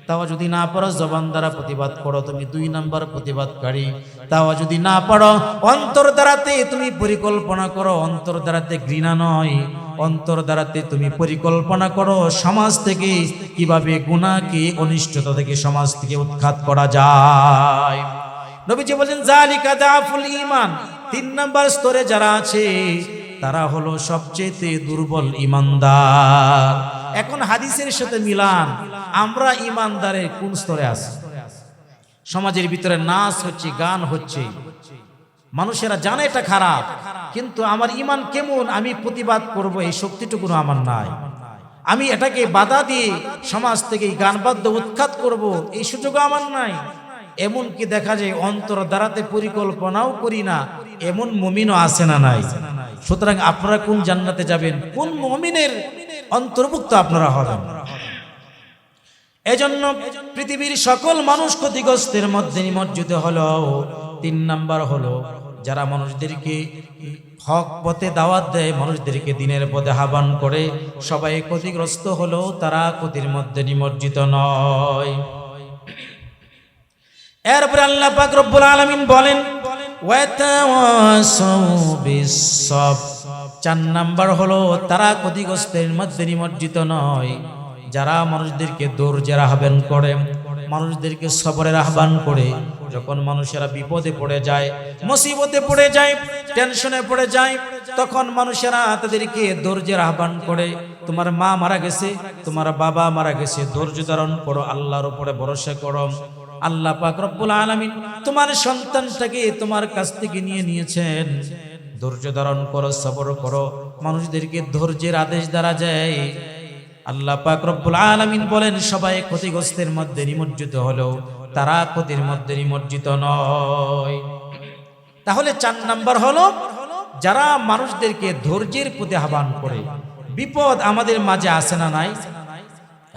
তাও যদি না পারো জবান দ্বারা প্রতিবাদ করো, তুমি 2 নম্বর প্রতিবাদকারী। তাও যদি না পারো অন্তর দ্বারাতে তুমি পরিকল্পনা করো, অন্তর দ্বারাতে ঘৃণা নয়, অন্তর দ্বারাতে তুমি পরিকল্পনা করো সমাজ থেকে কিভাবে গুনাহকে, অনিষ্টতা থেকে সমাজ থেকে উৎখাত করা যায়। নবীজি বলেন যালিকা দাফুল ঈমান, 3 নম্বর স্তরে যারা আছে তারা হলো সবচেয়ে দুর্বল ঈমানদার। এখন হাদিসের সাথে মিলান, আমরা ঈমানদারের কোন স্তরে আছি? সমাজের ভিতরে নাচ হচ্ছে, গান হচ্ছে, মানুষেরা জানে এটা খারাপ, কিন্তু আমার ঈমান কেমন, আমি প্রতিবাদ করব এই শক্তিটুকু আমার নাই। আমি এটাকে বাধা দিয়ে সমাজ থেকে গান বাদ্য উৎখাত করব এই সুযোগ আমার নাই। এমনকি দেখা যায় অন্তর দ্বারাতে পরিকল্পনাও করি না, এমন মুমিনও আছে না নাই? সুতরাং আপনারা কোন জান্নাতে যাবেন, কোন মুমিনের অন্তর্ভুক্ত আপনারা হবেন? এজন্য পৃথিবীর সকল মানুষ ক্ষতিগ্রস্তের মধ্যে নিমজ্জিত হলো। 3 নাম্বার হলো যারা মানুষদেরকে হক পথে দাওয়াত দেয়, মানুষদেরকে দিনের পথে আহ্বান করে, সবাই ক্ষতিগ্রস্ত হলো, তারা ক্ষতির মধ্যে নিমজ্জিত নয়। এরপরে আল্লাহ পাক রব্বুল আলামিন বলেন ওয়াতাওয়াসাউ বিস-সাবর। 4 নাম্বার হলো তারা ক্ষতিগ্রস্তের মধ্যে নিমজ্জিত নয়, যারা মানুষদেরকে ধৈর্যের আহ্বান করে, মানুষদেরকে সবরের আহ্বান করে। যখন মানুষেরা বিপদে পড়ে যায়, মুসিবতে পড়ে যায়, টেনশনে পড়ে যায়, তখন মানুষেরা তাদেরকে ধৈর্যের আহ্বান করে। তোমার মা মারা গেছে, তোমার বাবা মারা গেছে, ধৈর্য ধারণ করো, আল্লাহর উপরে ভরসা করো। আল্লাহ পাক রব্বুল আলামিন তোমার সন্তানটাকে তোমার কাছ থেকে নিয়ে নিয়েছেন, ধৈর্য ধারণ করো, সবর করো। মানুষদেরকে ধৈর্যের আদেশ দ্বারা যায়। আল্লাহ পাক রব্বুল আলামিন বলেন সবাই ক্ষতিগ্রস্তের মধ্যে নিমজ্জিত হলো, তারা ক্ষতির মধ্যে নিমজ্জিত নয়। তাহলে 4 নাম্বার হলো যারা মানুষদেরকে ধৈর্যের প্রতি আহ্বান করে। বিপদ আমাদের মাঝে আসে না নাই?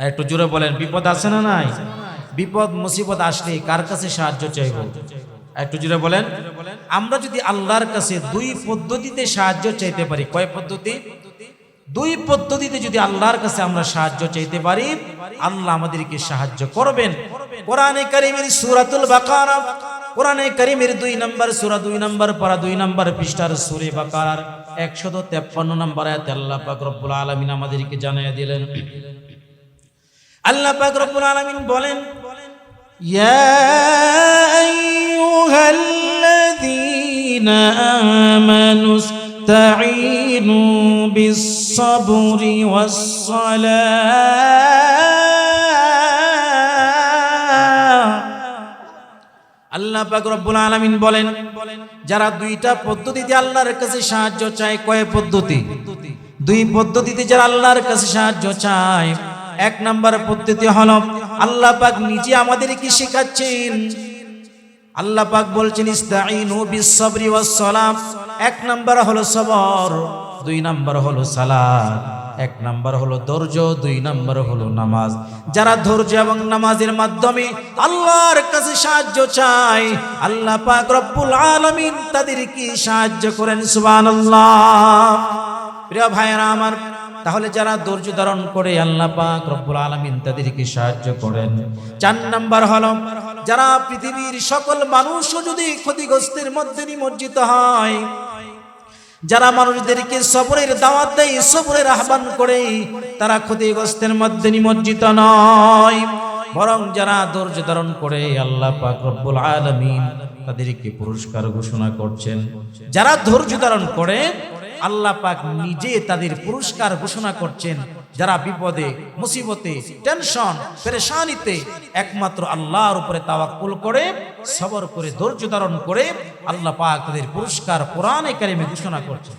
একটু জোরে বলেন, বিপদ আসে না নাই? বিপদ মুসিবত আসলে কার কাছে সাহায্য চাইব? একটু জোরে বলেন। আমরা যদি আল্লাহর কাছে 2 পদ্ধতিতে সাহায্য চাইতে পারি। কয় পদ্ধতি? 2 পদ্ধতিতে যদি আল্লাহর কাছে আমরা সাহায্য চাইতে পারি, আল্লাহ আমাদেরকে সাহায্য করবেন। কোরআনে কারীমের সূরাতুল বাকারা, কোরআনে কারীমের 2 নম্বর সূরা, 2 নম্বর পারা, 2 নম্বর পৃষ্ঠার সূরা বাকারার 153 নম্বর আয়াতে আল্লাহ পাক রব্বুল আলামিন আমাদেরকে জানিয়ে দিলেন। আল্লাহ পাক রব্বুল আলামিন বলেন ইয়া আইয়ুহাল্লাযীনা আমানুস তাঈনু বিস-সাবরি ওয়াস-সালাহ। আল্লাহ পাক রব্বুল আলামিন বলেন যারা 2টা পদ্ধতিতে আল্লাহর কাছে সাহায্য চায়। কয় পদ্ধতি? 2 পদ্ধতিতে যারা আল্লাহর কাছে সাহায্য চায়। 1 নাম্বার পদ্ধতি হলো আল্লাহ পাক নিজে আমাদেরকে শেখাচ্ছেন। আল্লাহ পাক বলছেন ইস্তাঈনু বিস-সাবরি ওয়াস-সালাহ। 1 নাম্বার হলো সবর, 2 নাম্বার হলো সালাত। 1 নাম্বার হলো ধৈর্য, 2 নাম্বার হলো নামাজ। যারা ধৈর্য এবং নামাজের মাধ্যমে আল্লাহর কাছে সাহায্য চায়, আল্লাহ পাক রব্বুল আলামিন তাদেরকে সাহায্য করেন। সুবহানাল্লাহ। প্রিয় ভাইরা আমার, তাহলে যারা ধৈর্য ধারণ করে আল্লাহ পাক রব্বুল আলামিন তাদেরকে সাহায্য করেন। 4 নাম্বার হলো যারা পৃথিবীর সকল মানুষও যদি ক্ষতিগ্রস্তের মধ্যে নিমজ্জিত হয়, যারা মানুষদেরকে সবরের দাওয়াত দেয়, সবরের আহ্বান করে, তারা ক্ষতিগ্রস্তের মধ্যে নিমজ্জিত নয়, বরং যারা ধৈর্য ধারণ করে আল্লাহ পাক রব্বুল আলামিন তাদেরকে পুরস্কার ঘোষণা করছেন। যারা ধৈর্য ধারণ করে আল্লাহ পাক নিজে তাদের পুরস্কার ঘোষণা করছেন। যারা বিপদে, মুসিবতে, টেনশন, পেরেশানিতে একমাত্র আল্লাহর উপরে তাওয়াক্কুল করে, সবর করে, ধৈর্য ধারণ করে আল্লাহ পাক তাদের পুরস্কার কোরআনে কারিমে ঘোষণা করছেন।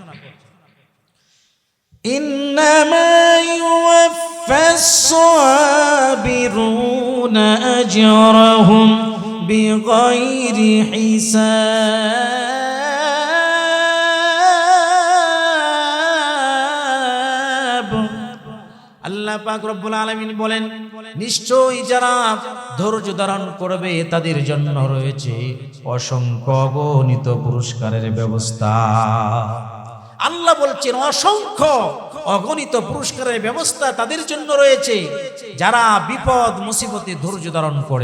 ইন্নামা ইউওয়াফাস সাবিরুনা আজরাহুম বিগাইরি হিসাব। আল্লাহ পাক রব্বুল আলামিন বলেন, নিশ্চয়ই যারা ধৈর্য ধারণ করবে তাদের জন্য রয়েছে অসংখ্য অগণিত পুরস্কারের ব্যবস্থা। আল্লাহ বলছেন অসংখ্য অগণিত পুরস্কারের ব্যবস্থা তাদের জন্য রয়েছে যারা বিপদ মুসিবতে ধৈর্য ধারণ করে।